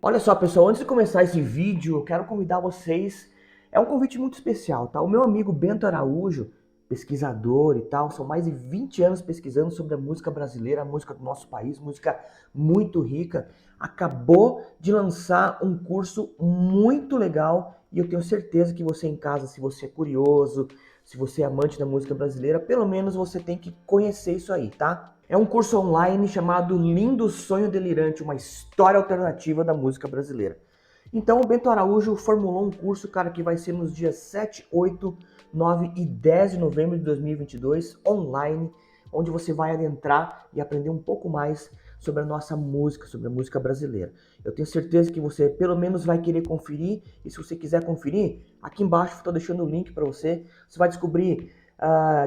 Olha só, pessoal, antes de começar esse vídeo, eu quero convidar vocês. É um convite muito especial, tá? O meu amigo Bento Araújo, pesquisador e tal, são mais de 20 anos pesquisando sobre a música brasileira, a música do nosso país, música muito rica. Acabou de lançar um curso muito legal e eu tenho certeza que você em casa, se você é curioso, se você é amante da música brasileira, pelo menos você tem que conhecer isso aí, tá? É um curso online chamado Lindo Sonho Delirante, uma história alternativa da música brasileira. Então o Bento Araújo formulou um curso, cara, que vai ser nos dias 7, 8, 9 e 10 de novembro de 2022, online, onde você vai adentrar e aprender um pouco mais sobre a nossa música, sobre a música brasileira. Eu tenho certeza que você pelo menos vai querer conferir, e se você quiser conferir, aqui embaixo estou deixando o link para você. Você vai descobrir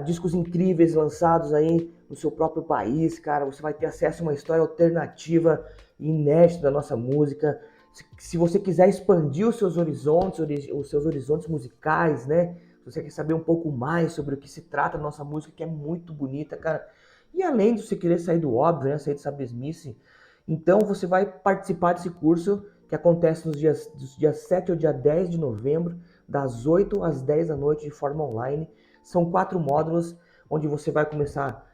discos incríveis lançados aí no seu próprio país, cara. Você vai ter acesso a uma história alternativa e inédita da nossa música. Se você quiser expandir os seus horizontes musicais, né? Se você quer saber um pouco mais sobre o que se trata a nossa música, que é muito bonita, cara. E além de você querer sair do óbvio, né? Sair dessa mesmice, então você vai participar desse curso que acontece dos dias 7 ao dia 10 de novembro, das 8 às 10 da noite de forma online. São 4 módulos onde você vai começar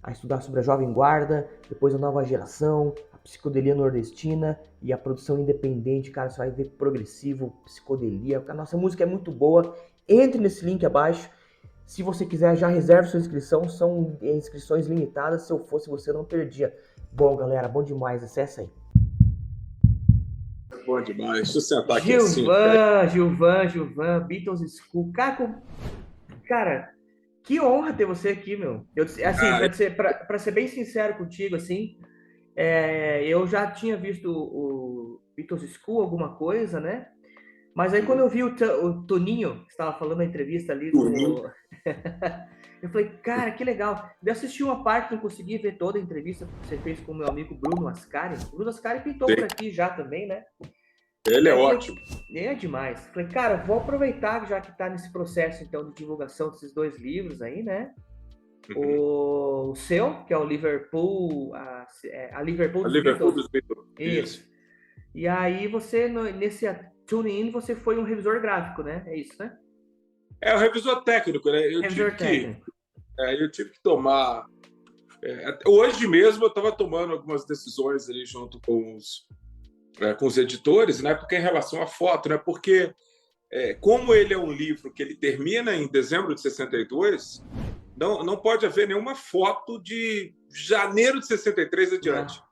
a estudar sobre a Jovem Guarda, depois a nova geração, a psicodelia nordestina e a produção independente, cara, você vai ver progressivo, psicodelia, a nossa música é muito boa. Entre nesse link abaixo. Se você quiser, já reserve sua inscrição, são inscrições limitadas, se eu fosse você não perdia. Bom, galera, bom demais, acessa aí. Bom demais. Deixa eu sentar aqui assim. Gilvan, Beatles School. Cara, que honra ter você aqui, meu. Eu, assim, Ah, pra ser bem sincero contigo, assim, eu já tinha visto o Beatles School, alguma coisa, né? Mas aí quando eu vi o Toninho, que estava falando na entrevista ali com Turim. o... Eu falei, cara, que legal. Eu assisti uma parte, não consegui ver toda a entrevista que você fez com o meu amigo Bruno Ascari. O Bruno Ascari pintou por aqui já também, né? Ele é Daí eu falei, ótimo. é demais. Falei, cara, vou aproveitar já que tá nesse processo, então, de divulgação desses dois livros aí, né? Uhum. O seu, que é o Liverpool, a Liverpool A dos Liverpool Beatles. dos Beatles. Isso. Isso. E aí você, nesse tune-in, você foi um revisor gráfico, né? É isso, né? É o revisor técnico, né? Revisor técnico. Eu tive que tomar. Hoje mesmo eu estava tomando algumas decisões ali junto com os editores, né? Porque em relação à foto, né? Porque como ele é um livro que ele termina em dezembro de 62, não pode haver nenhuma foto de janeiro de 63 Não. adiante.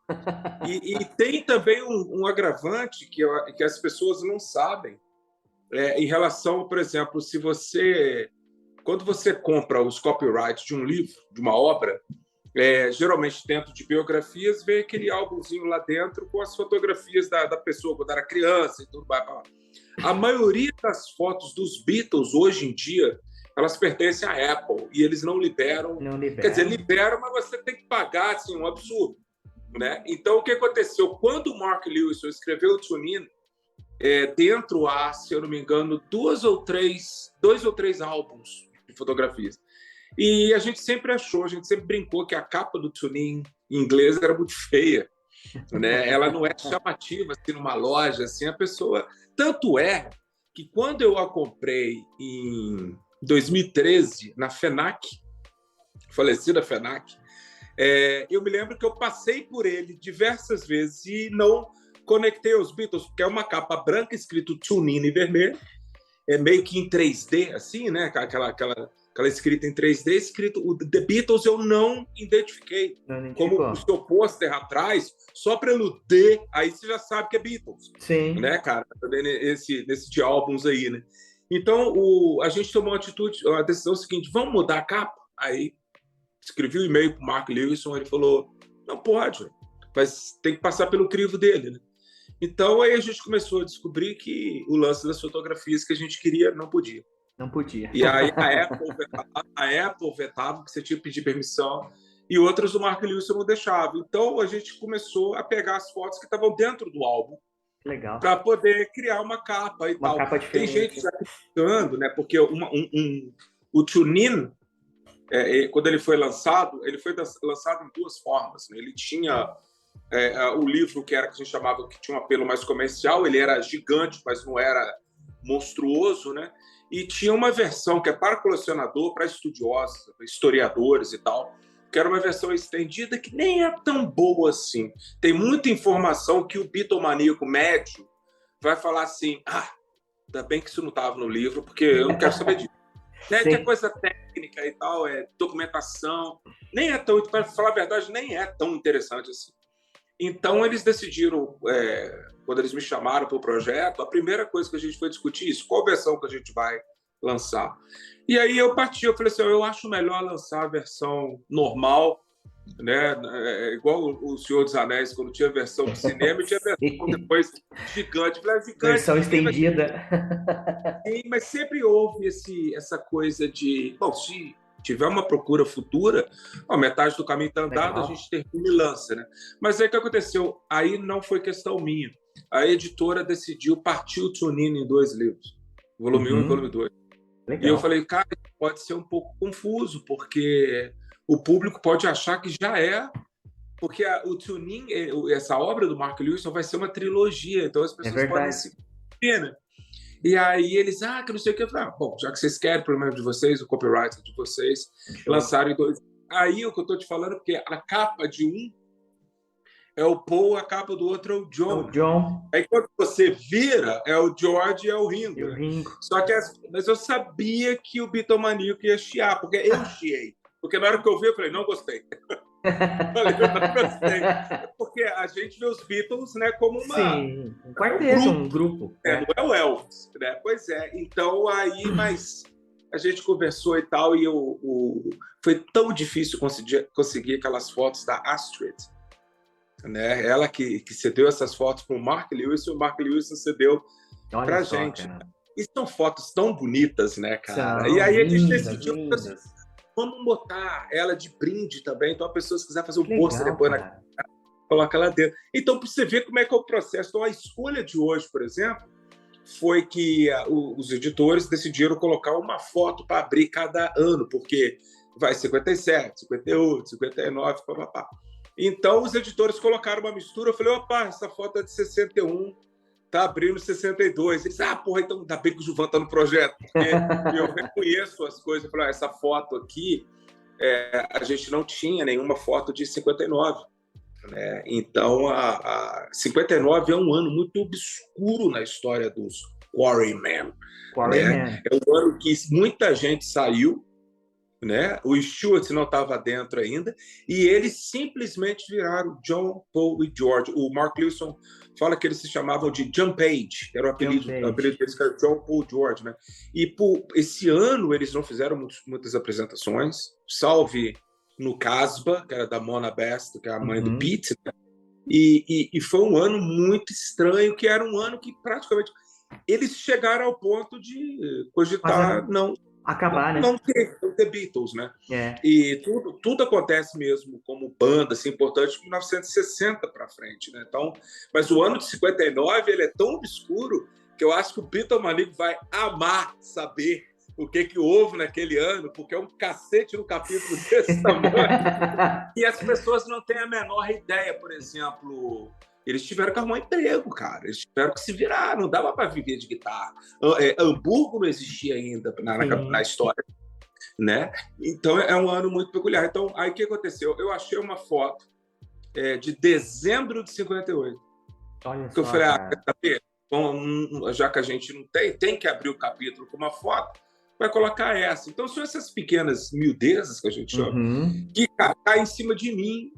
E tem também um agravante que as pessoas não sabem em relação, por exemplo, quando você compra os copyrights de um livro, de uma obra, geralmente dentro de biografias, vem aquele álbumzinho lá dentro com as fotografias da pessoa quando era criança e tudo mais. A maioria das fotos dos Beatles hoje em dia elas pertencem à Apple e eles não liberam. Não Quer dizer, liberam. liberam, mas você tem que pagar assim, um absurdo. Né? Então, o que aconteceu? Quando o Mark Lewis escreveu o Tune In, dentro há, se eu não me engano, dois ou três álbuns de fotografias. E a gente sempre achou, a gente sempre brincou que a capa do Tune In em inglês era muito feia. Né? Ela não é chamativa assim, numa loja, assim, a pessoa. Tanto é que quando eu a comprei em 2013, na FENAC, falecida FENAC, eu me lembro que eu passei por ele diversas vezes e não conectei aos Beatles, porque é uma capa branca escrito Tune In em vermelho, meio que em 3D, assim, né? Aquela escrita em 3D, escrito o The Beatles, eu não identifiquei. Não Como o identificou. seu pôster atrás, só pelo D, aí você já sabe que é Beatles, Sim. né, cara? Nesse de álbuns aí, né? Então, a gente tomou a decisão seguinte: vamos mudar a capa? Aí escrevi um e-mail para o Mark Lewison, ele falou: não pode, mas tem que passar pelo crivo dele, né? Então aí a gente começou a descobrir que o lance das fotografias que a gente queria não podia. Não podia. E aí a Apple vetava que você tinha que pedir permissão e outras o Mark Lewis não deixava. Então a gente começou a pegar as fotos que estavam dentro do álbum Legal. para poder criar uma capa e Uma tal. capa Tem gente diferente. já criticando, né? Porque o Tunin, quando ele foi lançado em duas formas. Né? Ele tinha O livro que a gente chamava, que tinha um apelo mais comercial, ele era gigante, mas não era monstruoso, né? E tinha uma versão que é para colecionador, para estudiosos, historiadores e tal, que era uma versão estendida que nem é tão boa assim. Tem muita informação que o bitomaníaco médio vai falar assim, ainda bem que isso não estava no livro, porque eu não quero saber disso. Né? Que é coisa técnica e tal, é documentação, nem é tão, para falar a verdade, nem é tão interessante assim. Então, eles decidiram, quando eles me chamaram para o projeto, a primeira coisa que a gente foi discutir isso, qual versão que a gente vai lançar. E aí eu falei assim, eu acho melhor lançar a versão normal, né? Igual o Senhor dos Anéis, quando tinha a versão de cinema, e tinha a versão depois gigante. Versão estendida. Sim, mas sempre houve essa coisa de, bom, se tiver uma procura futura, metade do caminho está andado, legal. A gente termina e lança, né? Mas aí o que aconteceu? Aí não foi questão minha. A editora decidiu partir o TuneIn em 2 livros, volume 1 e volume 2. Legal. E eu falei, cara, pode ser um pouco confuso, porque o público pode achar que já é, porque o TuneIn, essa obra do Mark Lewisohn vai ser uma trilogia, então as pessoas podem se perder, né? E aí eles, que não sei o que. Eu falei, bom, já que vocês querem o problema de vocês, o copyright de vocês, lançaram em 2. Aí o que eu tô te falando, porque a capa de um é o Paul, a capa do outro é o John. Aí quando você vira, é o George e é o Ringo. Né? Só que mas eu sabia que o bitomaníaco ia chiar, porque eu chiei. Porque na hora que eu vi, eu falei, não gostei. Falei, eu não gostei. Porque a gente vê os Beatles, né, como um quarteto, um grupo. Não é o Elvis, né? Pois é. Então, aí, mas a gente conversou e tal, e foi tão difícil conseguir aquelas fotos da Astrid, né? Ela que cedeu essas fotos para o Mark Lewisohn, e o Mark Lewisohn cedeu para a gente. Cara. E são fotos tão bonitas, né, cara? E aí a gente decidiu... Vamos botar ela de brinde também. Então, a pessoa, se quiser fazer um pôster depois, coloca ela dentro. Então, para você ver como é que é o processo. Então, a escolha de hoje, por exemplo, foi que os editores decidiram colocar uma foto para abrir cada ano, porque vai 57, 58, 59, papapá. Então, os editores colocaram uma mistura. Eu falei, opa, essa foto é de 61, tá abrindo 62. Eles, porra, então ainda bem que o Gilvan tá no projeto, porque eu reconheço as coisas. Eu falei, essa foto aqui, a gente não tinha nenhuma foto de 59. Né? Então, 59 é um ano muito obscuro na história dos Quarrymen. Né? É um ano que muita gente saiu, né? O Stuart não estava dentro ainda, e eles simplesmente viraram John, Paul e George. O Mark Lewisohn fala que eles se chamavam de John Page, era o apelido deles, que era John, Paul, George. Né? E esse ano eles não fizeram muitas apresentações, salve no Casbah, que era da Mona Best, que é a mãe do Pete. Né? E foi um ano muito estranho, que era um ano que praticamente eles chegaram ao ponto de cogitar acabar, né? Não ter Beatles, né? E tudo acontece mesmo como banda, assim, importante de 1960 para frente, né? Então, mas o ano de 59 ele é tão obscuro que eu acho que o Beatlemaniac vai amar saber o que houve naquele ano, porque é um cacete no capítulo desse tamanho. E as pessoas não têm a menor ideia, por exemplo... Eles tiveram que arrumar emprego, cara. Eles tiveram que se virar. Não dava para viver de guitarra. Hamburgo não existia ainda na história, né? Então, é um ano muito peculiar. Então, aí o que aconteceu? Eu achei uma foto de dezembro de 58. Olha que eu falei, bom, já que a gente não tem que abrir o capítulo com uma foto, vai colocar essa. Então, são essas pequenas miudezas que a gente chama, que cai em cima de mim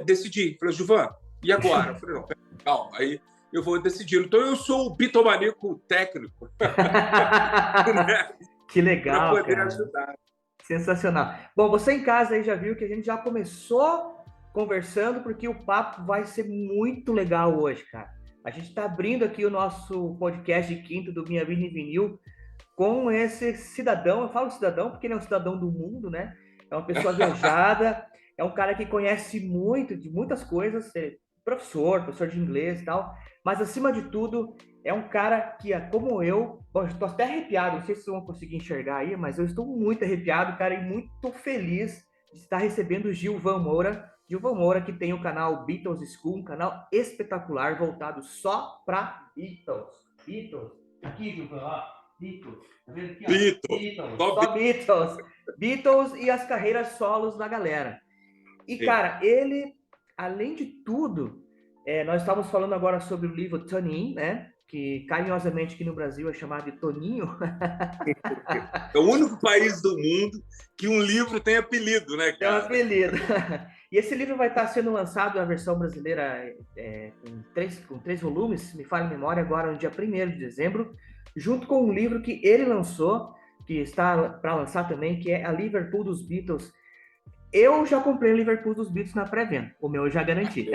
decidir. Falei, Gilvan, e agora? Eu falei, não, calma, aí eu vou decidir. Então, eu sou o bitomaníaco técnico. Que legal, para poder cara. ajudar. Sensacional. Bom, você em casa aí já viu que a gente já começou conversando, porque o papo vai ser muito legal hoje, cara. A gente está abrindo aqui o nosso podcast de quinta do Minha Vida em Vinil com esse cidadão. Eu falo cidadão porque ele é um cidadão do mundo, né? É uma pessoa viajada, é um cara que conhece muito de muitas coisas, professor de inglês e tal, mas acima de tudo é um cara que, como eu estou até arrepiado, não sei se vocês vão conseguir enxergar aí, mas eu estou muito arrepiado, cara, e muito feliz de estar recebendo o Gilvan Moura Gilvan Moura, que tem o canal Beatles School, um canal espetacular voltado só para Beatles. Beatles. Aqui, Gilvan, ó. Beatles. Tá vendo aqui, ó? Beatles. Só Beatles. Beatles e as carreiras solos da galera. E, cara, ele, além de tudo, nós estávamos falando agora sobre o livro Toninho, né? Que carinhosamente aqui no Brasil é chamado de Toninho. É o único país do mundo que um livro tem apelido, né, cara? Tem um apelido. E esse livro vai estar sendo lançado, a versão brasileira, com três volumes, me falha a memória, agora no dia 1º de dezembro, junto com um livro que ele lançou, que está para lançar também, que é A Liverpool dos Beatles. Eu já comprei o Liverpool dos Beatles na pré-venda. O meu eu já garanti.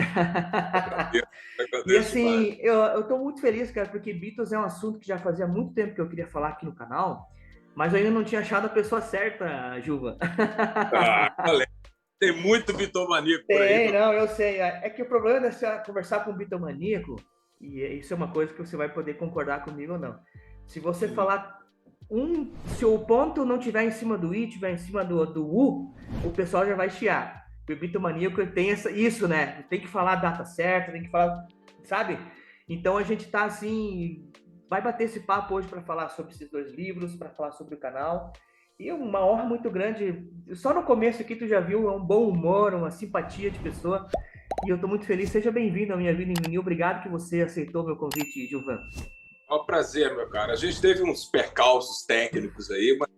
E assim, eu tô muito feliz, cara, porque Beatles é um assunto que já fazia muito tempo que eu queria falar aqui no canal, mas eu ainda não tinha achado a pessoa certa, Juva. Tem muito bitomaníaco por aí. Tem, não, eu sei. É que o problema é você conversar com um bitomaníaco, e isso é uma coisa que você vai poder concordar comigo ou não. Se você falar se o ponto não tiver em cima do i, tiver em cima do u, o pessoal já vai chiar. O bitomaníaco tem isso, né? Tem que falar a data certa, tem que falar, sabe? Então a gente tá assim, vai bater esse papo hoje para falar sobre esses dois livros, para falar sobre o canal. E uma honra muito grande. Só no começo aqui tu já viu um bom humor, uma simpatia de pessoa. E eu tô muito feliz. Seja bem-vindo à minha vida em Vinil. Obrigado que você aceitou meu convite, Gilvan. É um prazer, meu cara. A gente teve uns percalços técnicos aí, mas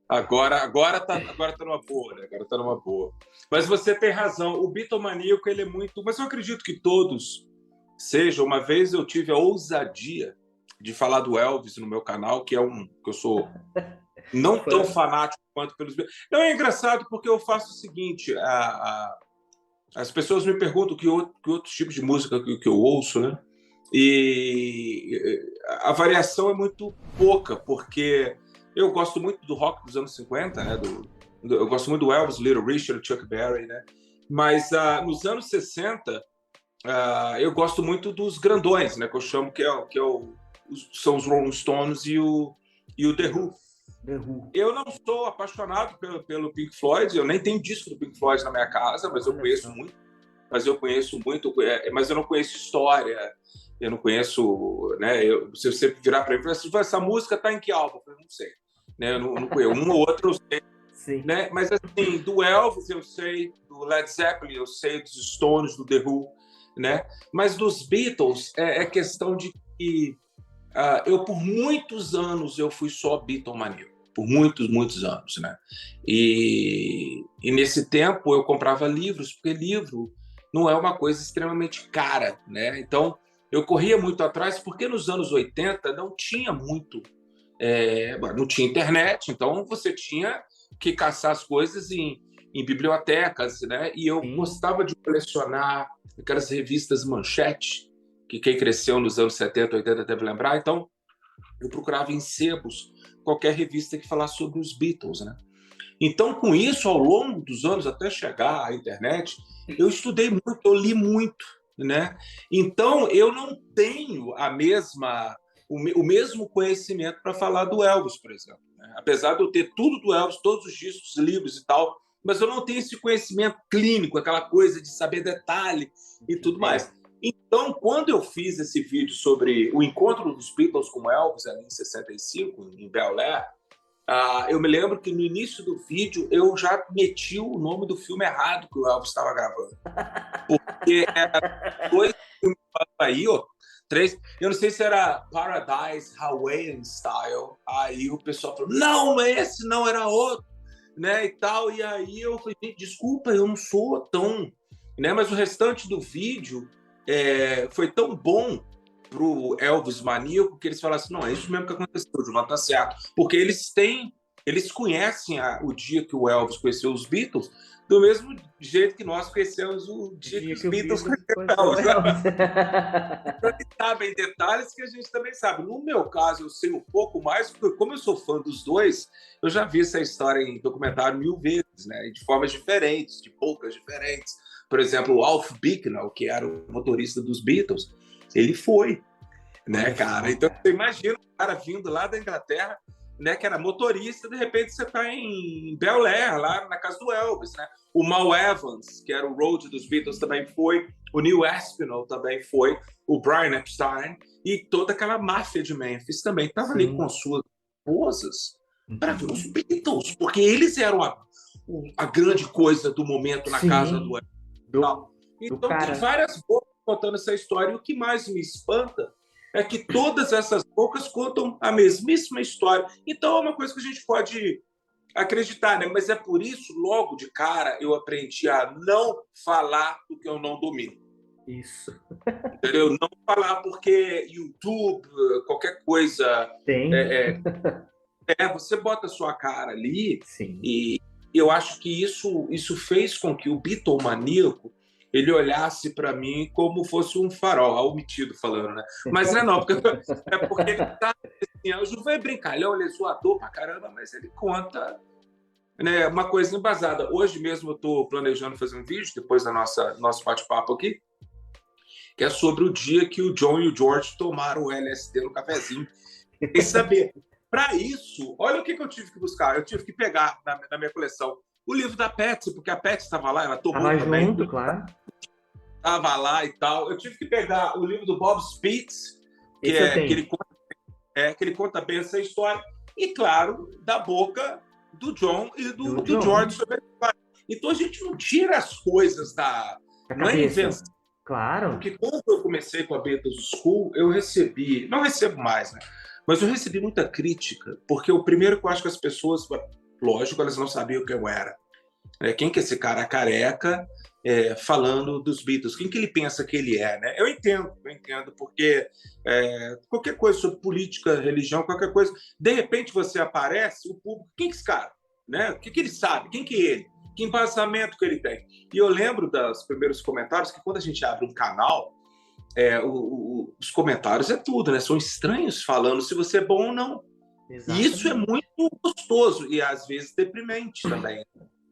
agora tá numa boa, né? Agora tá numa boa. Mas você tem razão. O bitomaníaco, ele é muito... Mas eu acredito que todos sejam. Uma vez eu tive a ousadia de falar do Elvis no meu canal, que eu sou não tão fanático quanto pelos... Não, é engraçado porque eu faço o seguinte, as pessoas me perguntam que outros tipos de música que eu ouço, né? E a variação é muito pouca, porque eu gosto muito do rock dos anos 50, né? Eu gosto muito do Elvis, Little Richard, Chuck Berry, né? Mas nos anos 60, eu gosto muito dos grandões, né? Que eu chamo são os Rolling Stones e o The Who. Eu não sou apaixonado pelo Pink Floyd, eu nem tenho disco do Pink Floyd na minha casa, mas eu conheço muito. Mas eu não conheço história, eu não conheço, né? Se você virar para mim e falar, essa música tá em que álbum? Eu não sei, né? Eu não conheço. Um ou outro eu sei, sim, né? Mas assim, do Elvis eu sei, do Led Zeppelin eu sei, dos Stones, do The Who, né? Mas dos Beatles é questão de que eu por muitos anos eu fui só Beatlemaníaco, por muitos anos, né? E nesse tempo eu comprava livros, porque livro não é uma coisa extremamente cara, né? Então eu corria muito atrás, porque nos anos 80 não tinha muito, não tinha internet, então você tinha que caçar as coisas em bibliotecas, né? E eu gostava de colecionar aquelas revistas Manchete, que quem cresceu nos anos 70, 80 deve lembrar. Então eu procurava em sebos qualquer revista que falasse sobre os Beatles, né? Então, com isso, ao longo dos anos, até chegar à internet, eu estudei muito, eu li muito, né? Então, eu não tenho o mesmo conhecimento para falar do Elvis, por exemplo, né? Apesar de eu ter tudo do Elvis, todos os discos, livros e tal, mas eu não tenho esse conhecimento clínico, aquela coisa de saber detalhe e tudo mais. Então, quando eu fiz esse vídeo sobre o encontro dos Beatles com Elvis, ali em 65, em Bel Air, eu me lembro que no início do vídeo eu já meti o nome do filme errado que o Elvis estava gravando. Porque era 2 filmes aí, ó, 3. Eu não sei se era Paradise Hawaiian Style. Aí o pessoal falou, não, esse não, era outro, né, e tal. E aí eu falei, desculpa, eu não sou tão... né? Mas o restante do vídeo foi tão bom pro Elvis maníaco que eles falaram assim, não, é isso mesmo que aconteceu, o João tá certo. Porque eles conhecem o dia que o Elvis conheceu os Beatles do mesmo jeito que nós conhecemos o dia que os Beatles conheceram o Elvis. Então, eles sabem detalhes que a gente também sabe. No meu caso, eu sei um pouco mais, porque como eu sou fã dos dois, eu já vi essa história em documentário 1000 vezes, né? De formas diferentes, de bocas diferentes. Por exemplo, o Alf Bicknell, que era o motorista dos Beatles, ele foi, né, cara? Então, você imagina o cara vindo lá da Inglaterra né, que era motorista, de repente você está em Bel Air, lá na casa do Elvis, né? O Mal Evans, que era o road dos Beatles, também foi. O Neil Aspinall também foi. O Brian Epstein. E toda aquela máfia de Memphis também estava ali com suas esposas para ver os Beatles, porque eles eram a grande coisa do momento na casa do Elvis. Então tem várias bocas contando essa história. E o que mais me espanta é que todas essas bocas contam a mesmíssima história. Então é uma coisa que a gente pode acreditar, né? Mas é por isso, logo de cara, eu aprendi a não falar do que eu não domino. Isso. Entendeu? Não falar porque YouTube, qualquer coisa... você bota a sua cara ali. Sim. E eu acho que isso fez com que o bitomaníaco ele olhasse para mim como fosse um farol, ao metido falando, né? Mas não, porque ele tá assim, o Ju vai brincalhão, ele é zoador pra caramba, mas ele conta, né, uma coisa embasada. Hoje mesmo eu estou planejando fazer um vídeo, depois da nosso bate-papo aqui, que é sobre o dia que o John e o George tomaram o LSD no cafezinho. E saber, para isso, olha o que eu tive que buscar. Eu tive que pegar na minha coleção o livro da Patsy, porque a Patsy estava lá, ela tomou também. Junto, claro. Estava lá e tal. Eu tive que pegar o livro do Bob Spitz, que ele conta bem essa história. E, claro, da boca do John e do George sobre a história. Então, a gente não tira as coisas da não é invenção. Claro. Porque quando eu comecei com a Beatles School, eu recebi... Não recebo mais, né? Mas eu recebi muita crítica, porque o primeiro que eu acho que as pessoas... Lógico, elas não sabiam o que eu era. Quem que é esse cara careca falando dos Beatles? Quem que ele pensa que ele é, né? Eu entendo, porque qualquer coisa sobre política, religião, qualquer coisa, de repente você aparece, o público, quem que é esse cara? Né? O que ele sabe? Quem que é ele? Que embasamento que ele tem? E eu lembro dos primeiros comentários, que quando a gente abre um canal, os comentários é tudo, né? São estranhos falando se você é bom ou não. Exatamente. E isso é muito gostoso e às vezes deprimente também.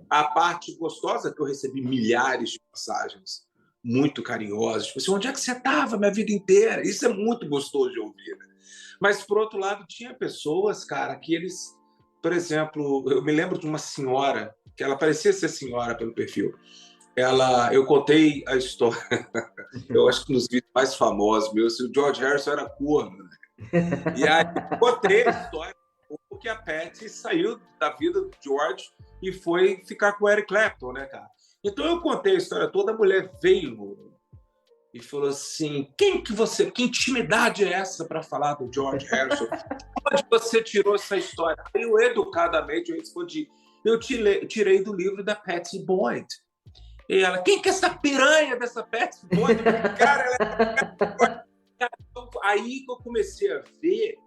A parte gostosa que eu recebi milhares de mensagens muito carinhosas, tipo assim, onde é que você estava minha vida inteira? Isso é muito gostoso de ouvir, né? Mas por outro lado tinha pessoas, cara, que eles, por exemplo, eu me lembro de uma senhora que ela parecia ser senhora pelo perfil. Eu contei a história, eu acho que nos vídeos mais famosos meus, o George Harrison era corno, né? E aí eu contei a história porque a Patsy saiu da vida do George e foi ficar com o Eric Clapton, né, cara? Então eu contei a história toda, a mulher veio e falou assim, que intimidade é essa para falar do George Harrison? Onde você tirou essa história? Aí eu educadamente respondi, eu tirei do livro da Patsy Boyd. E ela, quem que é essa piranha dessa Patsy Boyd? Cara, ela... Aí que eu comecei a ver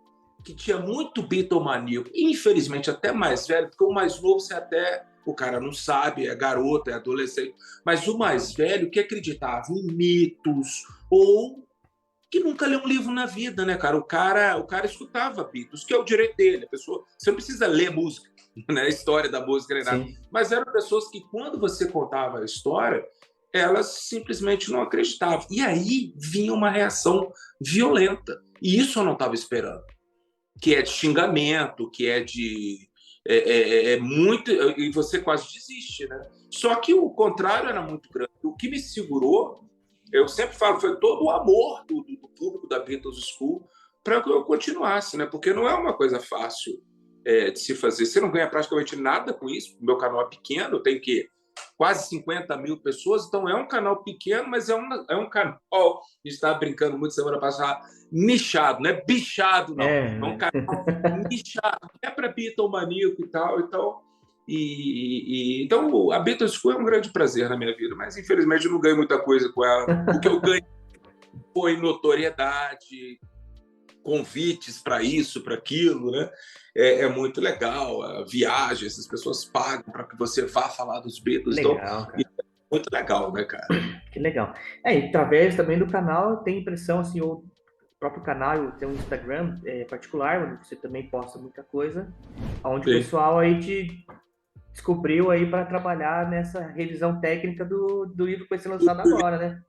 que tinha muito bitomaníaco, infelizmente até mais velho, porque o mais novo você até... O cara não sabe, é garoto, é adolescente, mas o mais velho que acreditava em mitos ou que nunca leu um livro na vida, né, cara? O cara escutava Beatles, que é o direito dele. A pessoa, você não precisa ler música, né? A história da música, nem nada. Mas eram pessoas que, quando você contava a história, elas simplesmente não acreditavam. E aí vinha uma reação violenta. E isso eu não estava esperando. Que é de xingamento, que é de... muito... E você quase desiste, né? Só que o contrário era muito grande. O que me segurou, eu sempre falo, foi todo o amor do público da Beatles School para que eu continuasse, né? Porque não é uma coisa fácil de se fazer. Você não ganha praticamente nada com isso. O meu canal é pequeno, tem que quase 50 mil pessoas, então é um canal pequeno, mas é um canal, a gente estava brincando muito semana passada, nichado, não é bichado, não. É um canal nichado, não é para bitomaníaco e tal, então... Então, a Beatles School é um grande prazer na minha vida, mas infelizmente eu não ganho muita coisa com ela. O que eu ganhei foi notoriedade, convites para isso, para aquilo, né? É muito legal, viagens, as pessoas pagam para que você vá falar dos Beatles. Legal, então, cara. É muito legal, né, cara? Que legal. E através também do canal, tem impressão, assim, o próprio canal tem um Instagram particular, onde você também posta muita coisa, onde o pessoal aí te descobriu aí para trabalhar nessa revisão técnica do livro que vai ser lançado agora, né?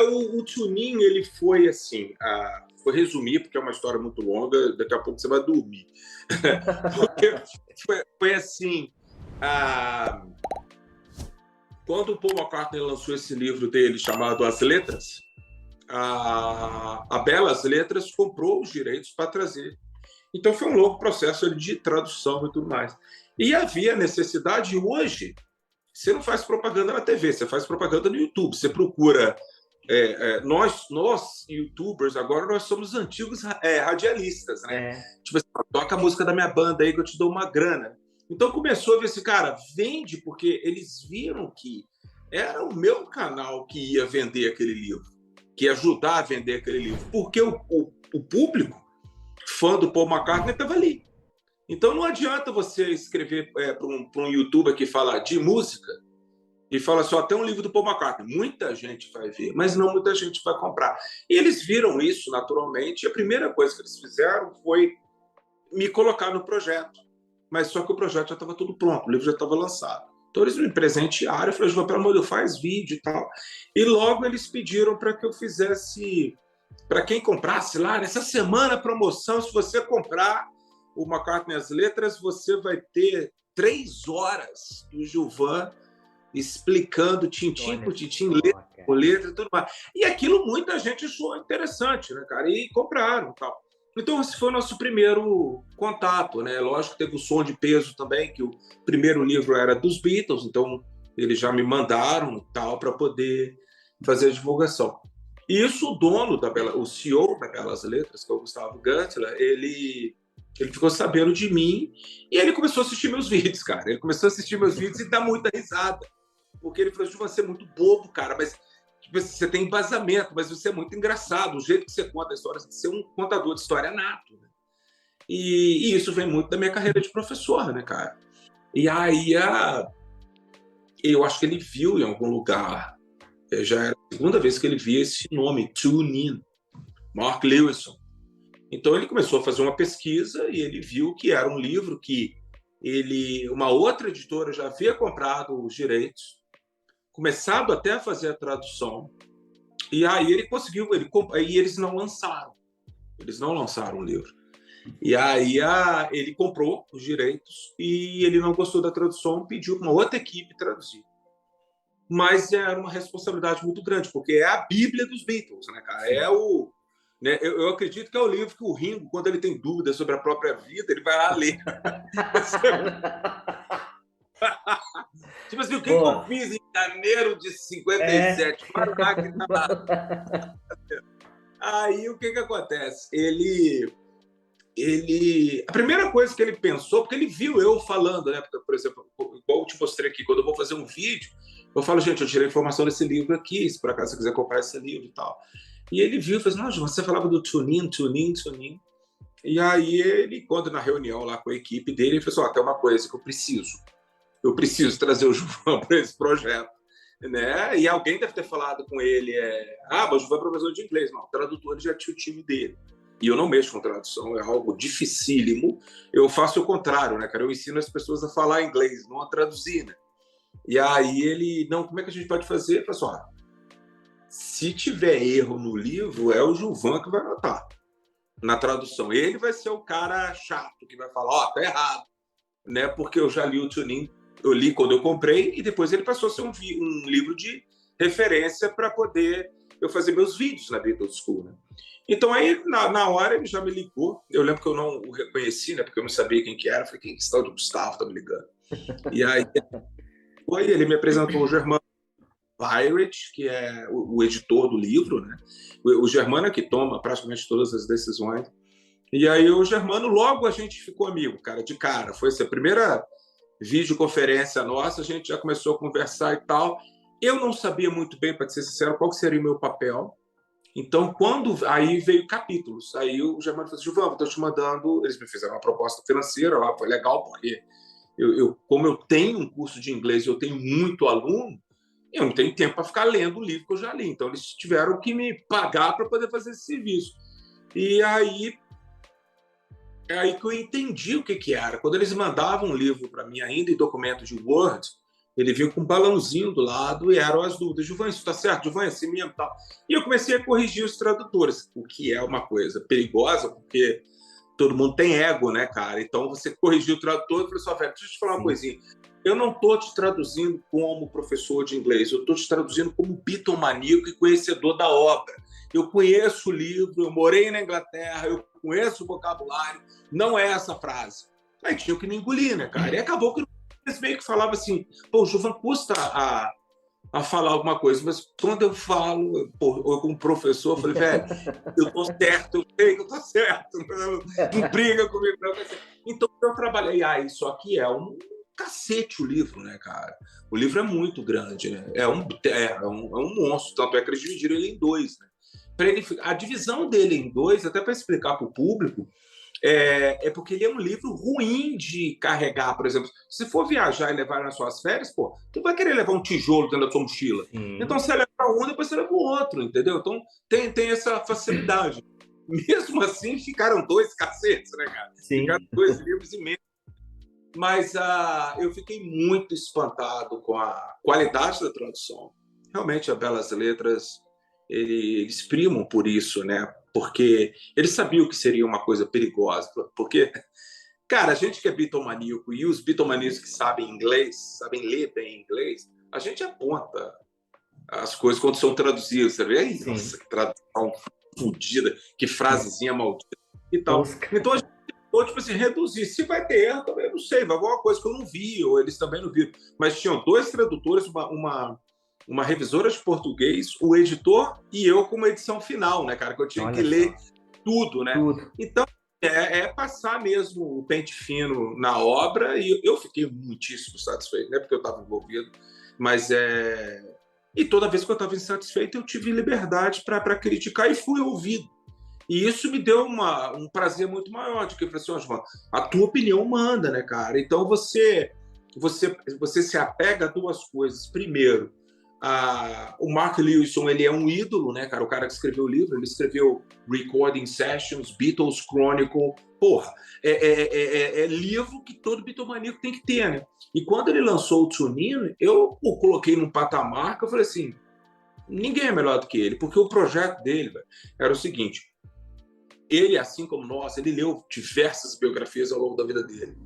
O TuneIn, ele foi assim, Vou resumir, porque é uma história muito longa, daqui a pouco você vai dormir. Porque foi assim, quando o Paul McCartney lançou esse livro dele chamado As Letras, a Belas Letras comprou os direitos para trazer. Então foi um longo processo de tradução e tudo mais. E havia necessidade, hoje, você não faz propaganda na TV, você faz propaganda no YouTube. Você procura... nós, youtubers, agora nós somos antigos radialistas, né? Tipo assim, toca a música da minha banda aí que eu te dou uma grana. Então começou a ver esse cara, vende, porque eles viram que era o meu canal que ia vender aquele livro, que ia ajudar a vender aquele livro, porque o público, fã do Paul McCartney, estava ali. Então não adianta você escrever para um youtuber que fala de música e fala só, tem um livro do Paul McCartney. Muita gente vai ver, mas não muita gente vai comprar. E eles viram isso naturalmente, e a primeira coisa que eles fizeram foi me colocar no projeto. Mas só que o projeto já estava tudo pronto, o livro já estava lançado. Então eles me presentearam, eu falei, pelo amor de Deus, faz vídeo e tal. E logo eles pediram para que eu fizesse, para quem comprasse lá, nessa semana promoção, se você comprar o McCartney As Letras, você vai ter 3 horas do Gilvan explicando tintim por tintim, letra por letra e tudo mais. E aquilo muita gente achou interessante, né, cara? E compraram e tal. Então, esse foi o nosso primeiro contato, né? Lógico que teve o Som de Peso também, que o primeiro livro era dos Beatles, então eles já me mandaram tal para poder fazer a divulgação. E isso, o dono o CEO da Belas Letras, que é o Gustavo Gantler, ele ficou sabendo de mim e ele começou a assistir meus vídeos, cara. Ele começou a assistir meus vídeos e dá muita risada. Porque ele falou, você é muito bobo, cara, mas tipo, você tem embasamento, mas você é muito engraçado. O jeito que você conta a história, você é um contador de história nato. Né? E isso vem muito da minha carreira de professor, né, cara? E aí, eu acho que ele viu em algum lugar, já era a segunda vez que ele via esse nome, TuneIn, Mark Lewisohn. Então ele começou a fazer uma pesquisa e ele viu que era um livro que uma outra editora já havia comprado os direitos, começado até a fazer a tradução, e aí ele conseguiu, e eles não lançaram o livro. E aí ele comprou os direitos e ele não gostou da tradução, pediu para uma outra equipe traduzir. Mas era uma responsabilidade muito grande, porque é a Bíblia dos Beatles, né, cara? Né, eu acredito que é o livro que o Ringo, quando ele tem dúvidas sobre a própria vida, ele vai lá ler. Tipo assim, o que eu fiz em janeiro de 57? Aí o que acontece? A primeira coisa que ele pensou, porque ele viu eu falando, né? Por exemplo, igual eu te mostrei aqui, quando eu vou fazer um vídeo, eu falo, gente, eu tirei informação desse livro aqui, se por acaso você quiser comprar esse livro e tal. E ele viu e falou assim, não, você falava do TuneIn. E aí ele, quando na reunião lá com a equipe dele, ele falou assim, tem uma coisa que eu preciso trazer o Gilvan para esse projeto. Né? E alguém deve ter falado com ele, mas o Gilvan é professor de inglês. Não, o tradutor já tinha o time dele. E eu não mexo com tradução, é algo dificílimo. Eu faço o contrário, né, cara? Eu ensino as pessoas a falar inglês, não a traduzir, né? E aí ele, não, como é que a gente pode fazer? Ele falou assim, se tiver erro no livro, é o Gilvan que vai anotar na tradução. Ele vai ser o cara chato que vai falar, tá errado, né? Porque eu já li o TuneIn, eu li quando eu comprei e depois ele passou a ser um livro de referência para poder eu fazer meus vídeos na Beatles School, né? Então aí na hora ele já me ligou. Eu lembro que eu não o reconheci, né? Porque eu não sabia quem que era. Eu falei, quem que está o Gustavo tá me ligando? E aí ele me apresentou o Germano Pirate, que é o editor do livro, né? O Germano é que toma praticamente todas as decisões. E aí o Germano, logo a gente ficou amigo, cara, de cara. Foi essa a primeira videoconferência nossa, a gente já começou a conversar e tal. Eu não sabia muito bem, para ser sincero, qual seria o meu papel. Então, aí veio capítulos. Aí o Germano falou assim, Gilvan, estou te mandando... Eles me fizeram uma proposta financeira lá, foi legal, porque como eu tenho um curso de inglês e eu tenho muito aluno, eu não tenho tempo para ficar lendo o livro que eu já li. Então, eles tiveram que me pagar para poder fazer esse serviço. E aí que eu entendi o que era. Quando eles mandavam um livro para mim, ainda em documento de Word, Ele vinha com um balãozinho do lado e eram as dúvidas. Gilvan, isso está certo? Gilvan, é assim mesmo? Tal. E eu comecei a corrigir os tradutores, o que é uma coisa perigosa, porque todo mundo tem ego, né, cara? Então, você corrigiu o tradutor e falou assim, velho, deixa eu te falar uma coisinha. Eu não estou te traduzindo como professor de inglês, eu estou te traduzindo como bitomaníaco e conhecedor da obra. Eu conheço o livro, eu morei na Inglaterra, eu conheço o vocabulário, não é essa frase. Aí tinha que me engolir, né, cara? E acabou que eles meio que falavam assim, pô, o Gilvan custa a falar alguma coisa, mas quando eu falo, pô, eu como professor, eu falei, velho, eu tô certo, eu sei que eu tô certo, não briga comigo, não. Então eu trabalhei, isso aqui é um cacete o livro, né, cara? O livro é muito grande, né? É um monstro, tanto é que eles dividiram ele em dois, né? A divisão dele em dois, até para explicar para o público, porque ele é um livro ruim de carregar, por exemplo. Se for viajar e levar nas suas férias, pô, tu vai querer levar um tijolo dentro da sua mochila. Então você leva um, depois você leva o outro, entendeu? Então tem essa facilidade. Mesmo assim, ficaram dois cacetes, né, cara? Sim. Ficaram dois livros imensos. Mas eu fiquei muito espantado com a qualidade da tradução. Realmente, a Belas Letras, eles primam por isso, né? Porque eles sabiam que seria uma coisa perigosa. Porque, cara, a gente que é bitomaníaco e os bitomaníacos que sabem inglês, sabem ler bem inglês, a gente aponta as coisas quando são traduzidas. Você vê? Nossa, que tradução fodida, que frasezinha maldita e tal. Então, a gente ou, tipo assim, reduzir. Se vai ter erro, também eu não sei. Vai alguma coisa que eu não vi, ou eles também não viram. Mas tinham dois tradutores, uma revisora de português, o editor e eu com uma edição final, né, cara? Que eu tinha que ler tudo, né? Então, passar mesmo o pente fino na obra, e eu fiquei muitíssimo satisfeito, né? Porque eu estava envolvido. Mas E toda vez que eu estava insatisfeito, eu tive liberdade para criticar e fui ouvido. E isso me deu um prazer muito maior, de que eu falei assim, João, a tua opinião manda, né, cara? Então você se apega a duas coisas. Primeiro, o Mark Lewison, ele é um ídolo, né, cara? O cara que escreveu o livro, ele escreveu Recording Sessions, Beatles Chronicle. Porra, é livro que todo bitomaníaco tem que ter, né? E quando ele lançou o Tune In, eu o coloquei num patamar que eu falei assim, ninguém é melhor do que ele, porque o projeto dele, véio, era o seguinte, ele, assim como nós, ele leu diversas biografias ao longo da vida dele.